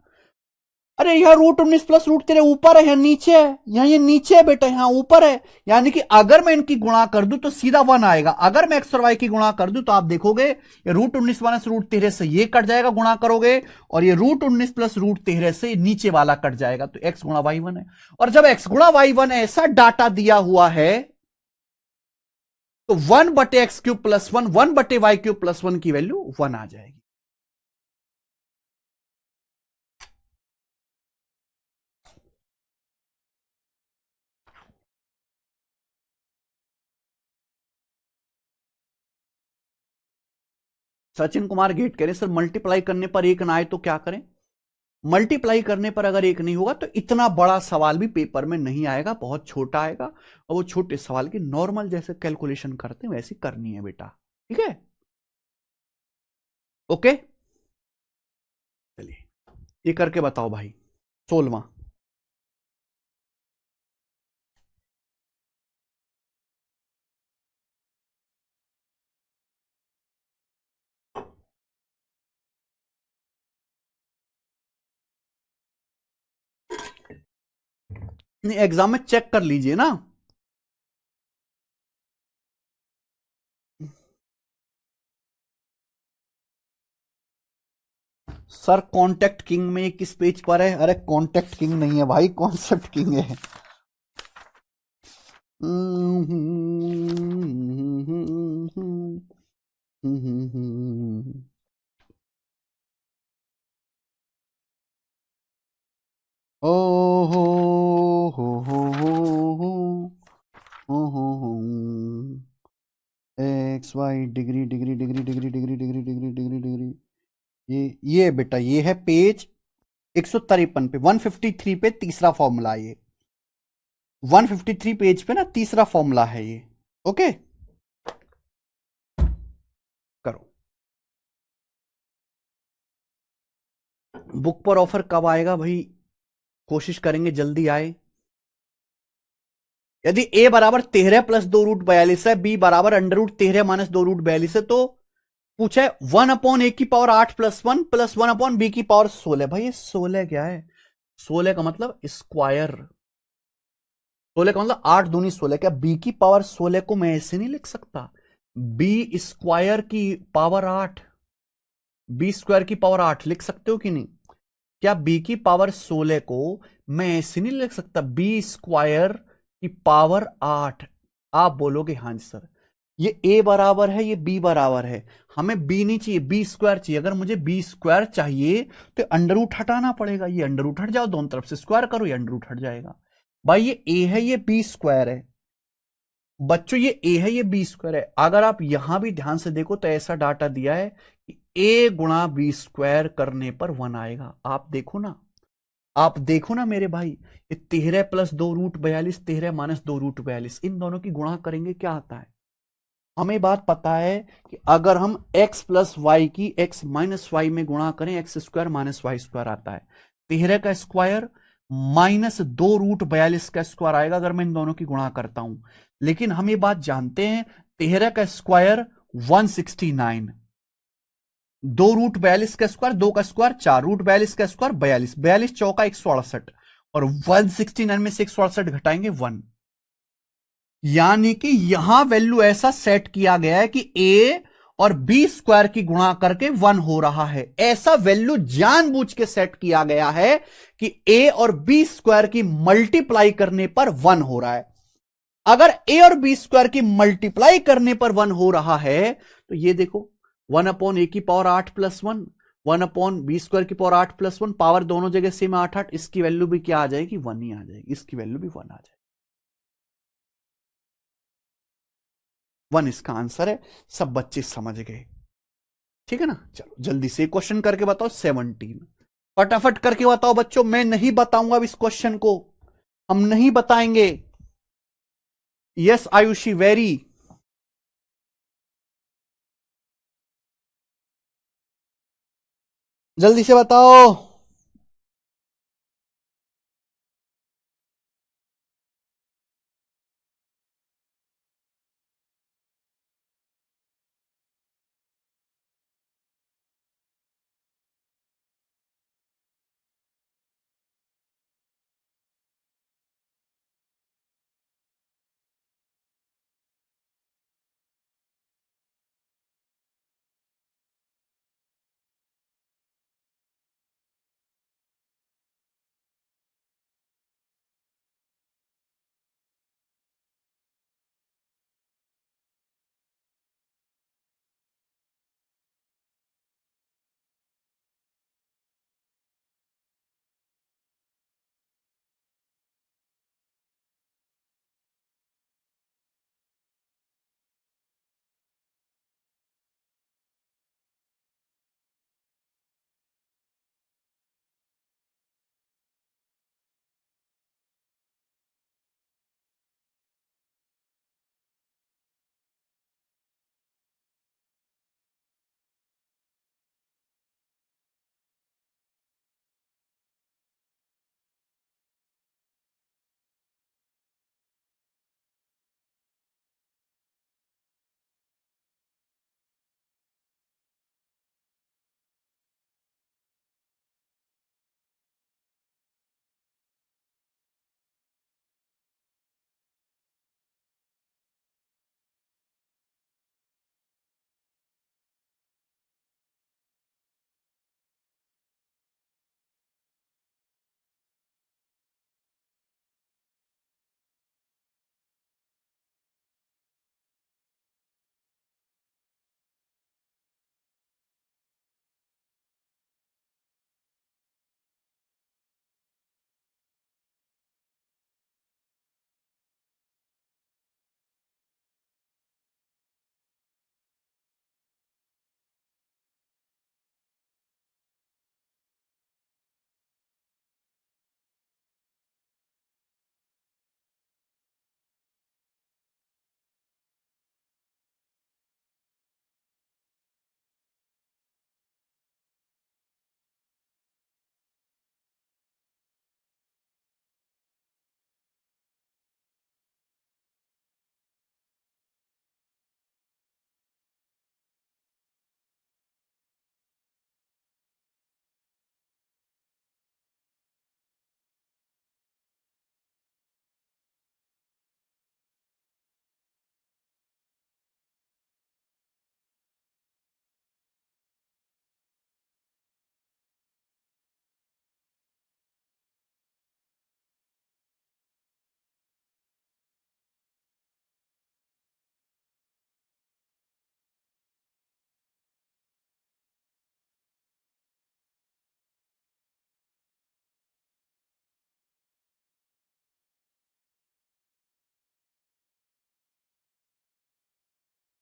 अरे यहाँ √19 प्लस √13 ऊपर है, यहाँ नीचे है, यहाँ ये नीचे है बेटा, यहाँ ऊपर है। यानी कि अगर मैं इनकी गुणा कर दूं तो सीधा 1 आएगा। अगर मैं एक्स और वाई की गुणा कर दूं तो आप देखोगे ये √19 माइनस √13 से ये कट जाएगा, गुणा करोगे, और ये √19 प्लस √13 से नीचे वाला कट जाएगा, तो एक्स गुणा वाई 1 है। और जब एक्स गुणा वाई 1 ऐसा डाटा दिया हुआ है तो 1 बटे एक्स क्यूब प्लस 1, 1 बटे वाई क्यूब प्लस 1 की वैल्यू 1 आ जाएगी। सचिन कुमार गेट कह रहे सर मल्टीप्लाई करने पर एक ना आए तो क्या करें? मल्टीप्लाई करने पर अगर एक नहीं होगा तो इतना बड़ा सवाल भी पेपर में नहीं आएगा, बहुत छोटा आएगा, और वो छोटे सवाल की नॉर्मल जैसे कैलकुलेशन करते हैं वैसी करनी है बेटा। ठीक है, ओके, चलिए ये करके बताओ भाई 16वां। नहीं, एग्जाम में चेक कर लीजिए ना। सर कॉन्टेक्ट किंग में किस पेज पर है? अरे कॉन्टेक्ट किंग नहीं है भाई, कॉन्सेप्ट किंग है। ओ हो हो X Y degree degree degree degree degree degree degree degree degree, ये बेटा ये है पेज 153 पे, 153 पे तीसरा फॉर्मूला, ये 153 पेज पे ना तीसरा फॉर्मूला है ये। ओके, करो। बुक पर ऑफर कब आएगा भाई? कोशिश करेंगे जल्दी आए। यदि a बराबर 13 प्लस 2 √42 है, b बराबर √13 माइनस 2 √42 है, तो पूछा है 1 अपॉन a की power 8 plus 1 plus 1 upon b की पावर 16। भाई ये 16 क्या है? 16 का मतलब स्क्वायर, 16 का मतलब 8 दूनी 16। क्या b की पावर 16 को मैं ऐसे नहीं लिख सकता? b स्क्वायर की पावर 8, b स्क्वायर की पावर 8 लिख सकते हो कि नहीं? क्या b की पावर 16 को मैं ऐसे नहीं लिख सकता? b स्क्वायर की पावर 8। आप बोलोगे हाँ जी सर, ये a बराबर है, ये b बराबर है, हमें b नहीं चाहिए, b स्क्वायर चाहिए। अगर मुझे b स्क्वायर चाहिए तो अंडर रूट हटाना पड़ेगा, ये अंडर रूट हट जाओ, दोनों तरफ से स्क्वायर करो, ये अंडर रूट हट जाएगा। भाई ये a है, ये b स्क्वायर है। बच्चों ये a है, ये b स्क्वायर है। अगर आप यहां भी ध्यान से देखो तो ऐसा डाटा दिया है कि a गुणा b स्क्वायर करने पर 1 आएगा। आप देखो ना, आप देखो ना मेरे भाई, ये 13 प्लस 2 √42, 13 माइनस 2 √42, इन दोनों की गुणा करेंगे क्या आता है? हमें बात पता है कि अगर हम x प्लस वाई की x माइनस वाई में गुणा करें, X square minus Y square आता है। 13 का स्क्वायर माइनस 2 √42 का स्क्वायर आएगा अगर मैं इन दोनों की गुणा करता हूं। लेकिन हम ये बात जानते हैं 13 का स्क्वायर 169, 2 √42 का स्क्वायर, 2 का स्क्वायर 4, √42 का स्क्वायर 42, 42 चौका 168, और 169 में से 168 घटाएंगे 1। यानी कि यहां वैल्यू ऐसा सेट किया गया है कि a और b स्क्वायर की गुणा करके 1 हो रहा है। ऐसा वैल्यू जानबूझ के सेट किया गया है कि a और b स्क्वायर की मल्टीप्लाई करने पर 1 हो रहा है। अगर a और b स्क्वायर की मल्टीप्लाई करने पर 1 हो रहा है तो ये देखो 1 अपॉन a की पावर 8 प्लस 1, 1/b² की पावर 8 + 1, पावर दोनों जगह सेम 8 8, इसकी वैल्यू भी क्या आ जाएगी, 1 ही आ जाएगी, इसकी वैल्यू भी 1 आ जाएगी। 1 इसका आंसर है, सब बच्चे समझ गए, ठीक है ना। चलो जल्दी से क्वेश्चन करके बताओ 17, फटाफट करके बताओ बच्चों, मैं नहीं बताऊंगा अब इस क्वेश्चन को, हम नहीं बताएंगे। यस आयुषी, वेरी, जल्दी से बताओ।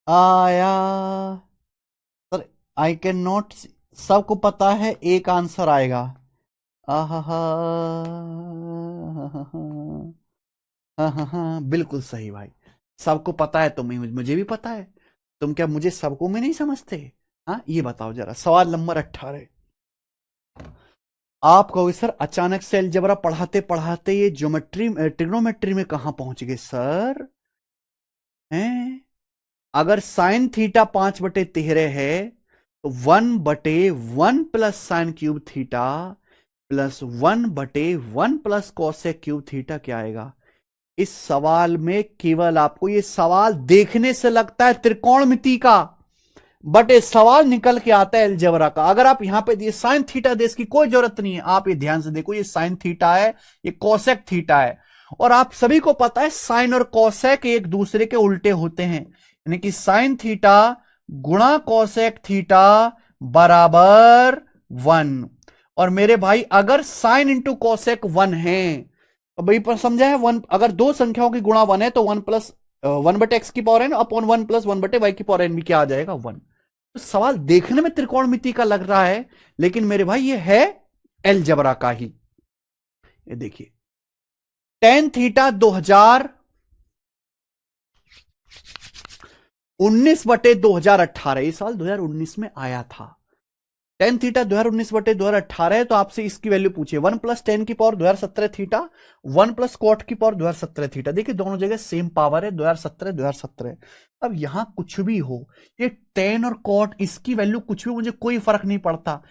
आया सर, आई कैन नॉट, सबको पता है एक आंसर आएगा। आहा, बिल्कुल सही भाई, सबको पता है, तुम्हें मुझे भी पता है, तुम क्या मुझे सबको में नहीं समझते। हाँ ये बताओ जरा, सवाल नंबर 18, आप कहोगे सर अचानक से अलजेब्रा पढ़ाते पढ़ाते ये ज्योमेट्री ट्रिग्नोमेट्री में कहां पहुंच गए सर, हैं? अगर साइन थीटा 5/13 है तो 1/1 plus sine cube theta plus 1/1 plus cosec cube theta क्या आएगा। इस सवाल में केवल आपको, ये सवाल देखने से लगता है त्रिकोणमिति का, बट ये सवाल निकल के आता है अलजेब्रा का। अगर आप यहां पे दिए साइन थीटा दे, इसकी कोई जरूरत नहीं है, आप ये ध्यान से देखो, ये साइन थीटा है, ये कॉसेक थीटा है, और आप सभी को पता है साइन और कॉसेक एक दूसरे के उल्टे होते हैं, यानी कि साइन थीटा गुणा कॉसेक थीटा बराबर 1। और मेरे भाई अगर साइन इंटू कोसेक 1 है तो भाई पर समझा है, 1 अगर दो संख्याओं की गुणा 1 है तो 1 प्लस 1/x की power N upon 1 plus 1/y की पावर एन भी क्या आ जाएगा 1। तो सवाल देखने में त्रिकोणमिति का लग रहा है, लेकिन मेरे भाई ये है अलजेब्रा का ही। ये देखिए tan थीटा 2019/2018, ये साल 2019 में आया था। tan थीटा 2019/2018 है, तो आपसे इसकी वैल्यू पूछिए 1 प्लस टेन की पावर 2017 थीटा, 1 प्लस कॉट की पावर 2017 थीटा। देखिए दोनों जगह सेम पावर है 2017। अब यहां कुछ भी हो, ये tan और कॉट इसकी वैल्यू कुछ भी, मुझे कोई फर्क नहीं पड़ता।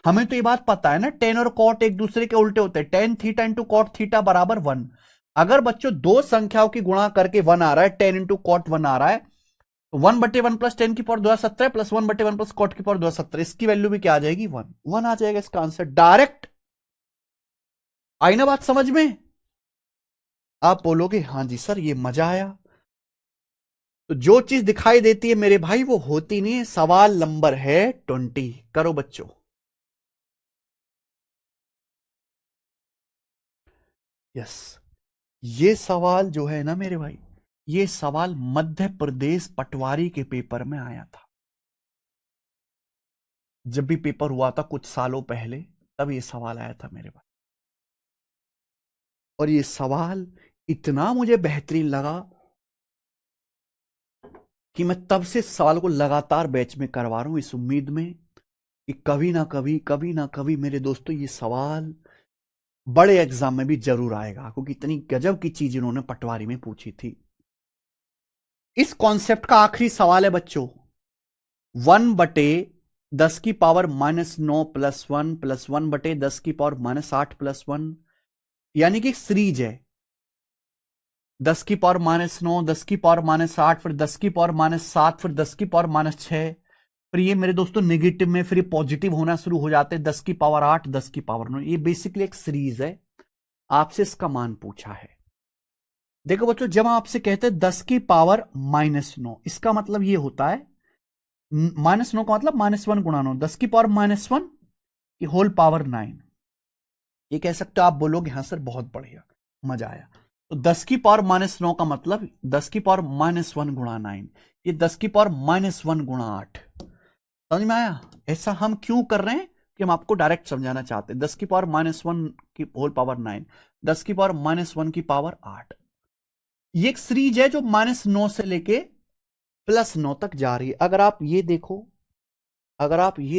हमें तो ये बात पता है ना, tan और कॉट एक दूसरे के उल्टे होते हैं। tan theta into cot theta बराबर 1। अगर बच्चों दो संख्याओं की गुणा करके 1 आ रहा है, tan इंटू कॉट 1 आ रहा है, तो 1/1 प्लस टेन की पावर 2017 प्लस 1/1 प्लस कॉट की पावर 2017, इसकी वैल्यू भी क्या आ जाएगी 1 आ जाएगा इसका आंसर डायरेक्ट। आई ना बात समझ में? आप बोलोगे हाँ जी सर ये मजा आया। तो जो चीज दिखाई देती है मेरे भाई वो होती नहीं है। सवाल नंबर है 20, करो बच्चों। यस, ये सवाल जो है ना मेरे भाई, ये सवाल मध्य प्रदेश पटवारी के पेपर में आया था। जब भी पेपर हुआ था कुछ सालों पहले, तब ये सवाल आया था मेरे भाई। और ये सवाल इतना मुझे बेहतरीन लगा कि मैं तब से इस सवाल को लगातार बैच में करवा रहा हूं, इस उम्मीद में कि कभी ना कभी मेरे दोस्तों ये सवाल बड़े एग्जाम में भी जरूर आएगा, क्योंकि इतनी गजब की चीज इन्होंने पटवारी में पूछी थी। इस कॉन्सेप्ट का आखिरी सवाल है बच्चों, 1/10 की पावर -9 प्लस 1 प्लस 1/10 की पावर -8 प्लस 1, यानी कि सीरीज है 10 की पावर -9, 10 की पावर -8, फिर 10 की पावर -7, फिर 10 की पावर -6, फिर ये मेरे दोस्तों नेगेटिव में फिर ये पॉजिटिव होना शुरू हो जाते हैं, 10 की पावर 8, 10 की पावर 9। ये बेसिकली एक सीरीज है, आपसे इसका मान पूछा है। देखो बच्चों, जब आपसे कहते हैं 10 की पावर -9, इसका मतलब ये होता है -9 का मतलब -1 गुणा 9, 10 की पावर -1 की होल पावर 9। ये कह सकते हो, आप बोलोगे हाँ सर बहुत बढ़िया मजा आया। तो 10 की पावर -9 का मतलब 10 की पावर -1 गुणा 9, ये 10 की पावर -1 गुणा 8। समझ में आया? ऐसा हम क्यों कर रहे हैं कि हम आपको डायरेक्ट समझाना चाहते हैं। 10 की पावर -1 की होल पावर 9, 10 की पावर -1 की पावर 8। ये एक सीरीज है जो -9 से लेके +9 तक जा रही है। अगर आप ये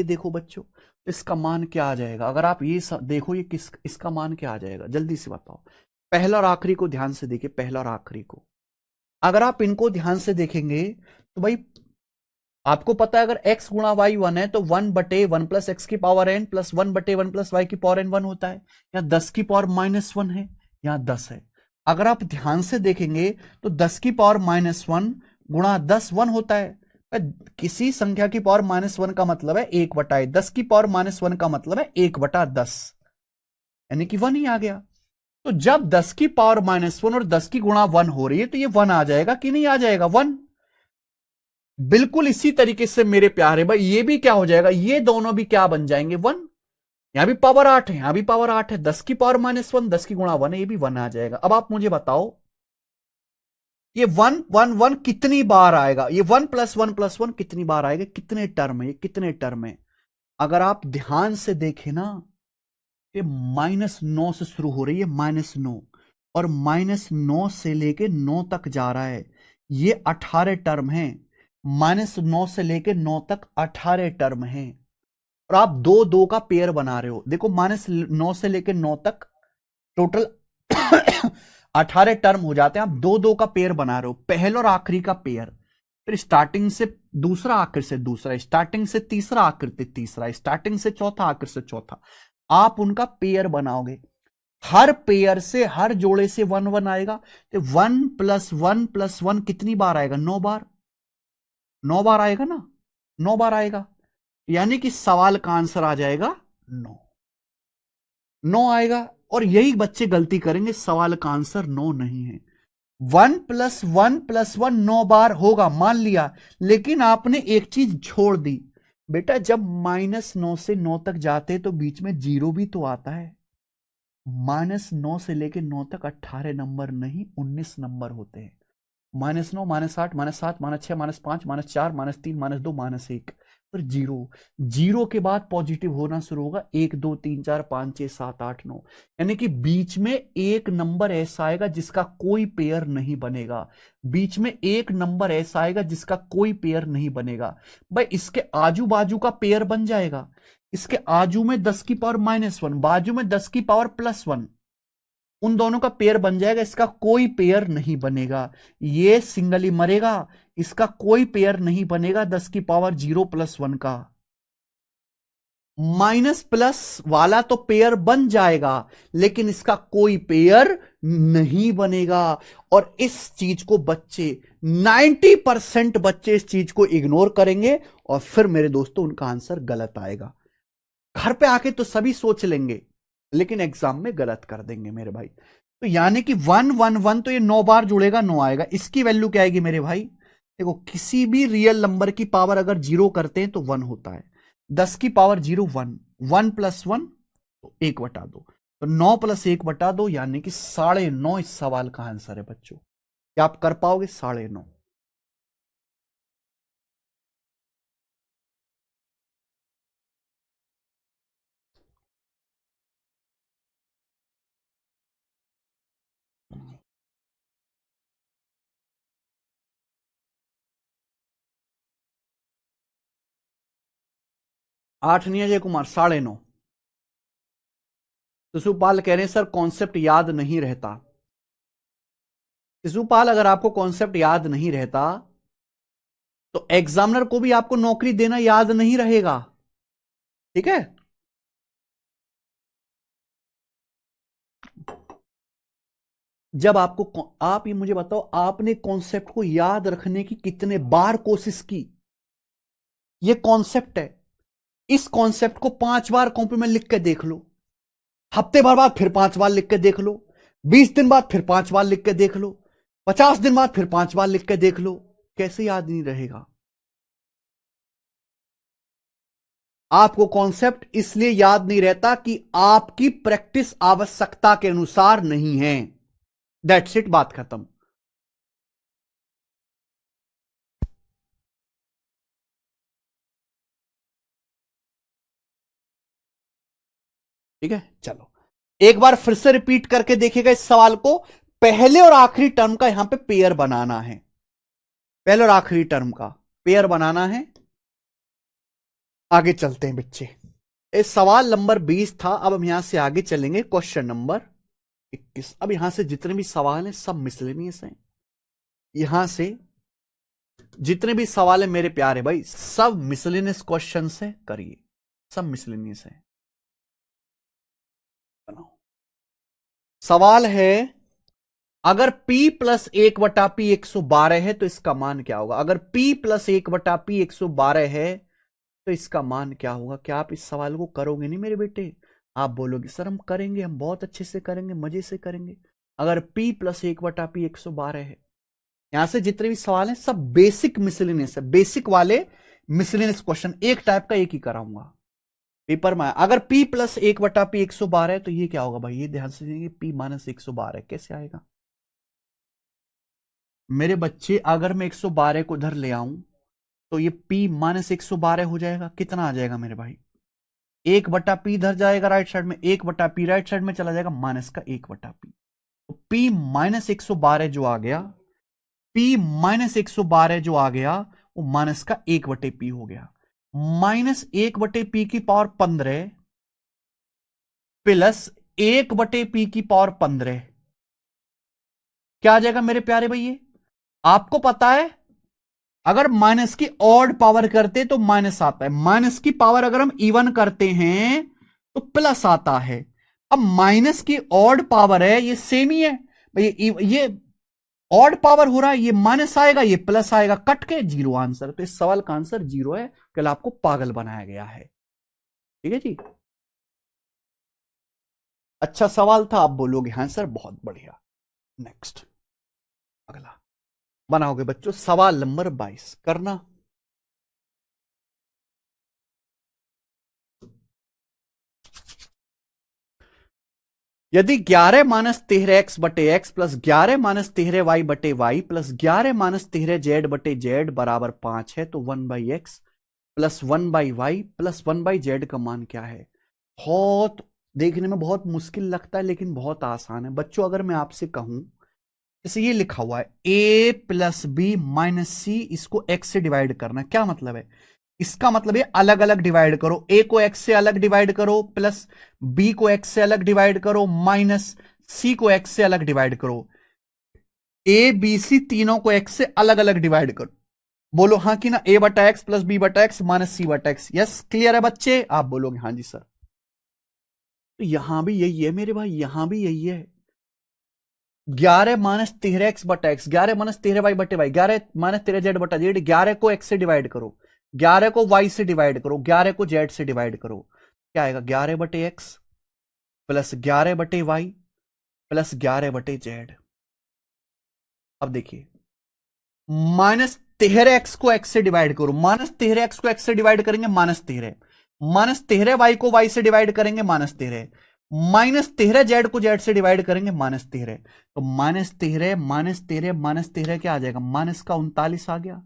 देखो बच्चों, तो इसका मान क्या आ जाएगा? अगर आप ये देखो, ये इसका मान क्या आ जाएगा, जल्दी से बताओ। पहला और आखिरी को ध्यान से देखिए, पहला और आखिरी को अगर आप इनको ध्यान से देखेंगे तो भाई आपको पता है अगर x गुणा y 1 है तो 1/1 प्लस x की power n plus 1/1 plus y की पावर n 1 होता है। यहां 10 की पावर -1 है, यहां 10 है। अगर आप ध्यान से देखेंगे तो 10 की पावर -1 गुणा 10 1 होता है। किसी संख्या की पावर -1 का मतलब है 1/, 10 की पावर -1 का मतलब है 1/10, यानी कि 1 ही आ गया। तो जब 10 की पावर -1 और 10 की गुणा 1 हो रही है तो ये 1 आ जाएगा कि नहीं आ जाएगा? 1। बिल्कुल इसी तरीके से मेरे प्यारे भाई ये भी क्या हो जाएगा, ये दोनों भी क्या बन जाएंगे 1। यहां भी पावर 8 है, यहां भी पावर 8 है, 10 की पावर -1, 10 की गुणा 1 है, ये भी 1 आ जाएगा। अब आप मुझे बताओ ये 1 1 1 कितनी बार आएगा? ये 1 प्लस 1 प्लस 1 कितनी बार आएगा? कितने टर्म है ये, कितने टर्म है? अगर आप ध्यान से देखें ना, ये -9 से शुरू हो रही है, -9, और -9 से लेके 9 तक जा रहा है, ये 18 टर्म है। -9 से लेके 9 तक 18 टर्म है, और आप 2 2 का पेयर बना रहे हो। देखो -9 से लेके 9 तक टोटल 18 टर्म हो जाते हैं। आप 2 2 का पेयर बना रहे हो, पहला और आखिरी का पेयर, फिर स्टार्टिंग से दूसरा आखिर से दूसरा, स्टार्टिंग से तीसरा आखिर से तीसरा, स्टार्टिंग से चौथा आखिर से चौथा, आप उनका पेयर बनाओगे। हर पेयर से, हर जोड़े से 1 1 आएगा, तो 1 प्लस 1 प्लस 1 कितनी बार आएगा? 9 बार। 9 बार आएगा ना, 9 बार आएगा, यानी कि सवाल का आंसर आ जाएगा 9। 9 आएगा, और यही बच्चे गलती करेंगे, सवाल का आंसर 9 नहीं है। 1 प्लस 1 प्लस 1 9 बार होगा मान लिया, लेकिन आपने एक चीज छोड़ दी, बेटा जब -9 से 9 तक जाते हैं तो बीच में जीरो भी तो आता है। -9 से लेके 9 तक 18 नंबर नहीं 19 नंबर होते हैं। -9, -8, -7, -6, -5, -4, -3, -2, -1 पर जीरो। जीरो के बाद पॉजिटिव होना शुरू होगा 1 2 3 4 5 6 7 8 9, यानी कि बीच में एक नंबर ऐसा आएगा जिसका कोई पेयर नहीं बनेगा। बीच में एक नंबर ऐसा आएगा जिसका कोई पेयर नहीं बनेगा। भाई इसके आजू बाजू का पेयर बन जाएगा। इसके आजू में 10 की पावर -1, बाजू में 10 की पावर +1, उन दोनों का पेयर बन जाएगा। इसका कोई पेयर नहीं बनेगा। ये सिंगली मरेगा। इसका कोई पेयर नहीं बनेगा 10 की पावर 0+1 का। माइनस प्लस वाला तो पेयर बन जाएगा लेकिन इसका कोई पेयर नहीं बनेगा। और इस चीज को बच्चे 90% बच्चे इस चीज को इग्नोर करेंगे और फिर मेरे दोस्तों उनका आंसर गलत आएगा। घर पे आके तो सभी सोच लेंगे लेकिन एग्जाम में गलत कर देंगे मेरे भाई। तो यानी कि 1 1 1 तो ये 9 बार जुड़ेगा 9 आएगा। इसकी वैल्यू क्या आएगी मेरे भाई? देखो किसी भी रियल नंबर की पावर अगर जीरो करते हैं तो 1 होता है। 10 की पावर 0 1, 1 + 1 तो 1/2, तो 9 + 1/2 यानी कि 9.5 इस सवाल का आंसर है बच्चों। क्या आप कर पाओगे? 9.5। 8 नहीं अजय कुमार, 9.5। शिशुपाल कह रहे हैं सर कॉन्सेप्ट याद नहीं रहता। शिशुपाल अगर आपको कॉन्सेप्ट याद नहीं रहता तो एग्जामिनर को भी आपको नौकरी देना याद नहीं रहेगा। ठीक है? जब आपको आप ये मुझे बताओ आपने कॉन्सेप्ट को याद रखने की कितने बार कोशिश की? ये कॉन्सेप्ट है। इस कॉन्सेप्ट को 5 बार कॉपी में लिख के देख लो, हफ्ते भर बाद फिर 5 बार लिख के देख लो, 20 दिन बाद फिर 5 बार लिख के देख लो, 50 दिन बाद फिर 5 बार लिख के देख लो, कैसे याद नहीं रहेगा? आपको कॉन्सेप्ट इसलिए याद नहीं रहता कि आपकी प्रैक्टिस आवश्यकता के अनुसार नहीं है। दैट्स इट, बात खत्म। ठीक है, चलो एक बार फिर से रिपीट करके देखिएगा इस सवाल को। पहले और आखिरी टर्म का यहां पे पेयर बनाना है। पहले और आखिरी टर्म का पेयर बनाना है। आगे चलते हैं बच्चे। इस सवाल नंबर 20 था। अब हम यहां से आगे चलेंगे क्वेश्चन नंबर 21। अब यहां से जितने भी सवाल हैं सब मिसलेनियस हैं। यहां से जितने भी सवाल है मेरे प्यारे भाई सब मिसलेनियस क्वेश्चन से करिए। सब मिसलेनियस है। बनाओ। सवाल है अगर p + 1/p 112 है तो इसका मान क्या होगा? अगर p + 1/p 112 है तो इसका मान क्या होगा? क्या आप इस सवाल को करोगे नहीं मेरे बेटे? आप बोलोगे सर हम करेंगे, हम बहुत अच्छे से करेंगे, मजे से करेंगे। अगर p + 1/p 112 है, यहां से जितने भी सवाल हैं सब बेसिक मिसलेनियस है। बेसिक वाले मिसलेनियस क्वेश्चन एक टाइप का एक ही कराऊंगा पेपर में। अगर p + 1/p 112 है तो ये क्या होगा भाई? ये ध्यान से p - 112 कैसे आएगा मेरे बच्चे? अगर मैं 112 को उधर ले आऊं तो ये p - 112 हो जाएगा। कितना आ जाएगा मेरे भाई? 1/p इधर जाएगा राइट साइड में, 1/p राइट साइड में चला जाएगा, माइनस का 1/p। तो p - 112 जो आ गया, p - 112 जो आ गया वो माइनस का 1/p हो गया। -1/p की पावर 15 प्लस 1/p की पावर 15 क्या आ जाएगा मेरे प्यारे भैया? आपको पता है अगर माइनस की ऑड पावर करते तो माइनस आता है, माइनस की पावर अगर हम इवन करते हैं तो प्लस आता है। अब माइनस की ऑड पावर है, ये सेम ही है ये ऑड पावर हो रहा है, ये माइनस आएगा ये प्लस आएगा, कट के जीरो आंसर। तो इस सवाल का आंसर जीरो है। कल आपको पागल बनाया गया है। ठीक है जी, अच्छा सवाल था। आप बोलोगे हाँ सर बहुत बढ़िया। नेक्स्ट, अगला बनाओगे बच्चों। सवाल नंबर 22 करना। यदि 11 माइनस 13x बटे एक्स प्लस 11 माइनस 13y बटे वाई प्लस 11 माइनस 13z बटे जेड बराबर 5 है तो 1/x plus 1/y plus 1/z का मान क्या है? बहुत देखने में बहुत मुश्किल लगता है लेकिन बहुत आसान है बच्चों। अगर मैं आपसे कहूं जैसे ये लिखा हुआ है a प्लस बी माइनस सी, इसको x से डिवाइड करना, क्या मतलब है? इसका मतलब ये अलग अलग डिवाइड करो, a को x से अलग डिवाइड करो प्लस b को x से अलग डिवाइड करो माइनस c को x से अलग डिवाइड करो। a b c तीनों को x से अलग अलग डिवाइड करो। बोलो हाँ कि ना, a बटा एक्स प्लस बी बटा एक्स माइनस सी बटा एक्स। यस क्लियर है बच्चे? आप बोलोगे हाँ जी सर। तो यहां भी यही है मेरे भाई, यहां भी यही है। 11 माइनस 13x बटा एक्स, 11 माइनस 13y बटे वाई, 11 माइनस 13z बटा जेड, 11 को x से डिवाइड करो, 11 को y से डिवाइड करो, 11 को z से डिवाइड करो। क्या आएगा? 11 बटे एक्स प्लस 11 बटे वाई प्लस 11 बटे जेड। अब देखिए माइनस 13x को x से डिवाइड करो, माइनस 13x को x से डिवाइड करेंगे माइनस 13, माइनस 13y को y से डिवाइड करेंगे माइनस 13, माइनस 13z को z से डिवाइड करेंगे माइनस 13। तो माइनस 13 माइनस 13 माइनस 13 क्या आ जाएगा? माइनस का 39 आ गया,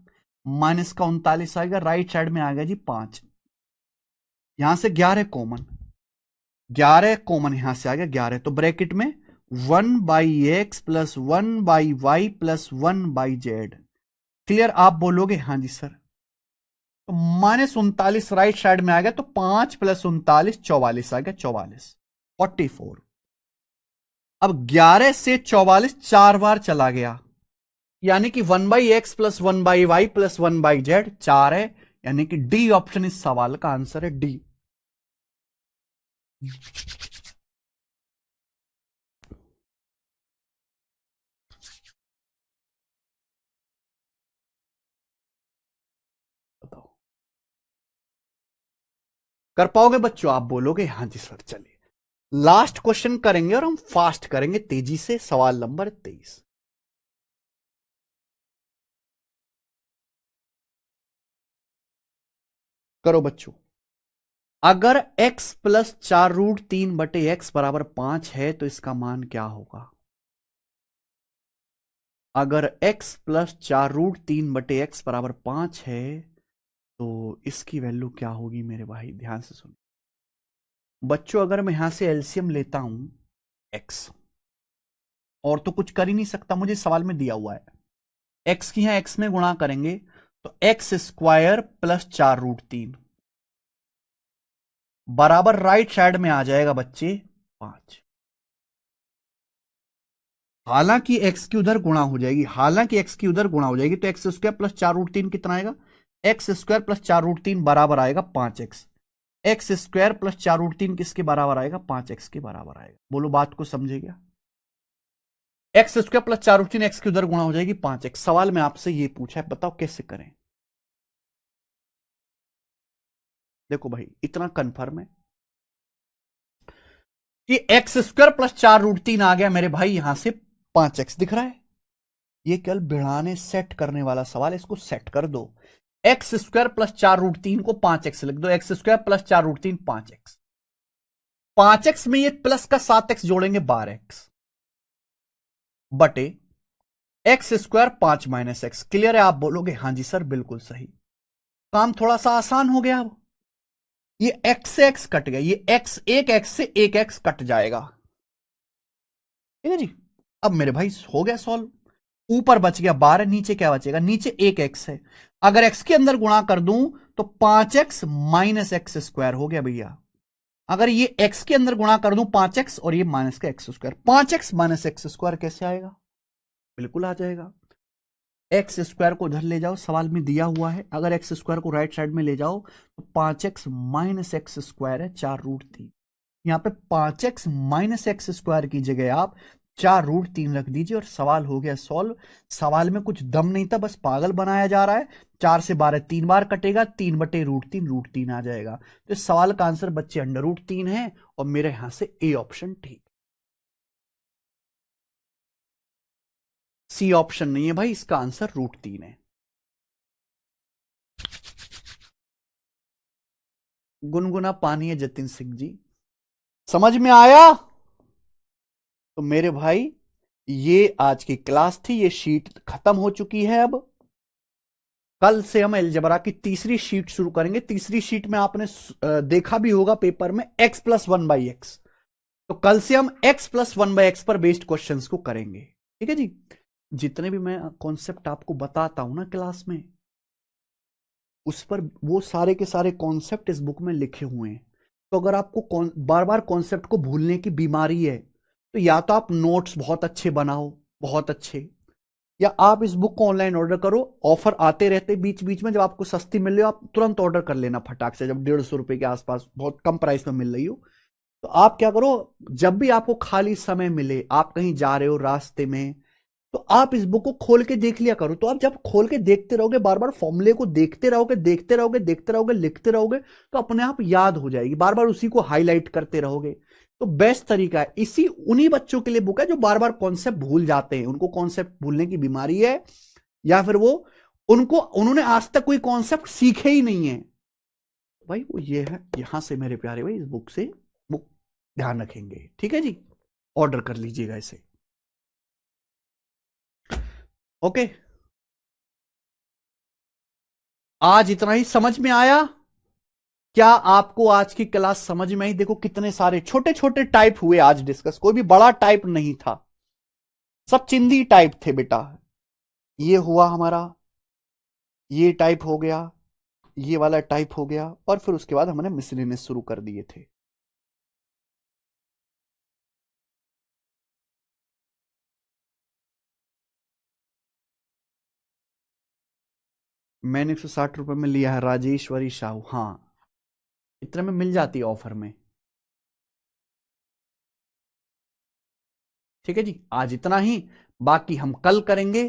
माइनस का 39 आ गया, राइट साइड में आ गया जी 5। यहां से 11 कॉमन, 11 कॉमन यहां से आ गया 11, तो ब्रैकेट में 1/x plus 1/y plus 1/z। Clear? आप बोलोगे हाँ जी सर। तो माइनस 39 राइट साइड में आ गया, तो 5 प्लस 39 44 आ गया, 44 44। अब 11 से 44 4 बार चला गया, यानी कि 1/x plus 1/y plus 1/z 4 है, यानी कि डी ऑप्शन इस सवाल का आंसर है, डी। बताओ कर पाओगे बच्चों? आप बोलोगे हाँ जी सर। चलिए लास्ट क्वेश्चन करेंगे और हम फास्ट करेंगे तेजी से। सवाल नंबर 23। करो बच्चों। अगर x प्लस 4√3 बटे एक्स बराबर 5 है तो इसका मान क्या होगा? अगर x प्लस 4√3 बटे एक्स बराबर 5 है तो इसकी वैल्यू क्या होगी मेरे भाई? ध्यान से सुनो बच्चों। अगर मैं यहां से एलसीएम लेता हूं x, और तो कुछ कर ही नहीं सकता, मुझे सवाल में दिया हुआ है x की यहां x में गुणा करेंगे तो एक्स स्क्वायर प्लस 4√3 बराबर राइट साइड में आ जाएगा बच्चे 5। हालांकि एक्स की उधर गुणा हो जाएगी, हालांकि एक्स की उधर गुणा हो जाएगी, तो एक्स स्क्वायर प्लस 4√3 कितना आएगा? एक्स स्क्वायर प्लस 4√3 बराबर आएगा 5x। एक्स स्क्वायर प्लस 4√3 किसके बराबर आएगा? 5x के बराबर आएगा। बोलो बात को समझे क्या? एक्स स्क्वायर प्लस 4√3 एक्स की उधर गुणा हो जाएगी 5x। सवाल में आपसे ये पूछा है, बताओ कैसे करें? देखो भाई इतना कंफर्म है कि एक्स स्क्वायर प्लस 4√3 आ गया मेरे भाई, यहां से 5x दिख रहा है। ये केवल बढ़ाने सेट करने वाला सवाल है, इसको सेट कर दो। एक्स स्क्वायर प्लस 4√3 को 5x लिख दो, x square plus 4√3 5x, 5x में ये प्लस का 7x जोड़ेंगे 12x बटे x square 5 minus x. Clear है? आप बोलोगे हाँ जी सर बिल्कुल सही। काम थोड़ा सा आसान हो गया। अब ये एक्स से एक्स कट गया, ये एक्स एक एक्स से एक एक्स कट जाएगा, ठीक है जी। अब मेरे भाई हो गया सॉल्व। ऊपर बच गया 12, नीचे क्या बचेगा? नीचे एक एक्स है, अगर एक्स के अंदर गुणा कर दूं तो 5x माइनस एक्स स्क्वायर हो गया भैया। अगर ये एक्स के अंदर गुणा कर दूं 5x और ये माइनस का x square, 5x minus x square कैसे आएगा? बिल्कुल आ जाएगा। एक्स स्क्वायर को उधर ले जाओ, सवाल में दिया हुआ है, अगर एक्स स्क्वायर को राइट साइड में ले जाओ तो 5x माइनस एक्स स्क्वायर है 4√3। यहां पे 5x माइनस एक्स स्क्वायर की जगह आप 4√3 रख दीजिए और सवाल हो गया सॉल्व। सवाल में कुछ दम नहीं था, बस पागल बनाया जा रहा है। 4 से 12 3 बार कटेगा, 3/√3 √3 आ जाएगा। तो इस सवाल का आंसर बच्चे √3 है और मेरे यहां से ए ऑप्शन ठीक। सी ऑप्शन नहीं है भाई, इसका आंसर √3 है। गुनगुना पानी है जतिन सिंह जी। समझ में आया? तो मेरे भाई ये आज की क्लास थी, ये शीट खत्म हो चुकी है। अब कल से हम अलजेब्रा की तीसरी शीट शुरू करेंगे। तीसरी शीट में आपने देखा भी होगा पेपर में x+1/x। तो कल से हम x+1/x पर बेस्ड क्वेश्चंस को करेंगे। ठीक है जी। जितने भी मैं कॉन्सेप्ट आपको बताता हूं ना क्लास में, उस पर वो सारे के सारे कॉन्सेप्ट इस बुक में लिखे हुए हैं। तो अगर आपको बार बार कॉन्सेप्ट को भूलने की बीमारी है, तो या तो आप नोट्स बहुत अच्छे बनाओ, बहुत अच्छे, या आप इस बुक को ऑनलाइन ऑर्डर करो। ऑफर आते रहते बीच बीच में, जब आपको सस्ती मिल रही हो आप तुरंत ऑर्डर कर लेना फटाक से, जब 150 रुपए के आसपास बहुत कम प्राइस में मिल रही हो। तो आप क्या करो, जब भी आपको खाली समय मिले, आप कहीं जा रहे हो रास्ते में, तो आप इस बुक को खोल के देख लिया करो। तो आप जब खोल के देखते रहोगे, बार बार फॉर्मूले को देखते रहोगे, देखते रहोगे, देखते रहोगे, लिखते रहोगे, तो अपने आप याद हो जाएगी। बार बार उसी को हाईलाइट करते रहोगे। तो बेस्ट तरीका है, इसी उन्हीं बच्चों के लिए बुक है जो बार बार कॉन्सेप्ट भूल जाते हैं, उनको कॉन्सेप्ट भूलने की बीमारी है, या फिर वो उन्होंने आज तक कोई कॉन्सेप्ट सीखे ही नहीं है। भाई वो ये है, यहां से मेरे प्यारे भाई इस बुक से बुक ध्यान रखेंगे। ठीक है जी, ऑर्डर कर लीजिएगा इसे। ओके, आज इतना ही समझ में आया? क्या आपको आज की क्लास समझ में आई? देखो कितने सारे छोटे छोटे टाइप हुए आज डिस्कस, कोई भी बड़ा टाइप नहीं था, सब चिंदी टाइप थे बेटा। ये हुआ हमारा, ये टाइप हो गया, ये वाला टाइप हो गया, और फिर उसके बाद हमने मिसलेनियस शुरू कर दिए थे। मैंने 160 रुपए में लिया है, राजेश्वरी साहू, हाँ इतने में मिल जाती है ऑफर में। ठीक है जी, आज इतना ही, बाकी हम कल करेंगे।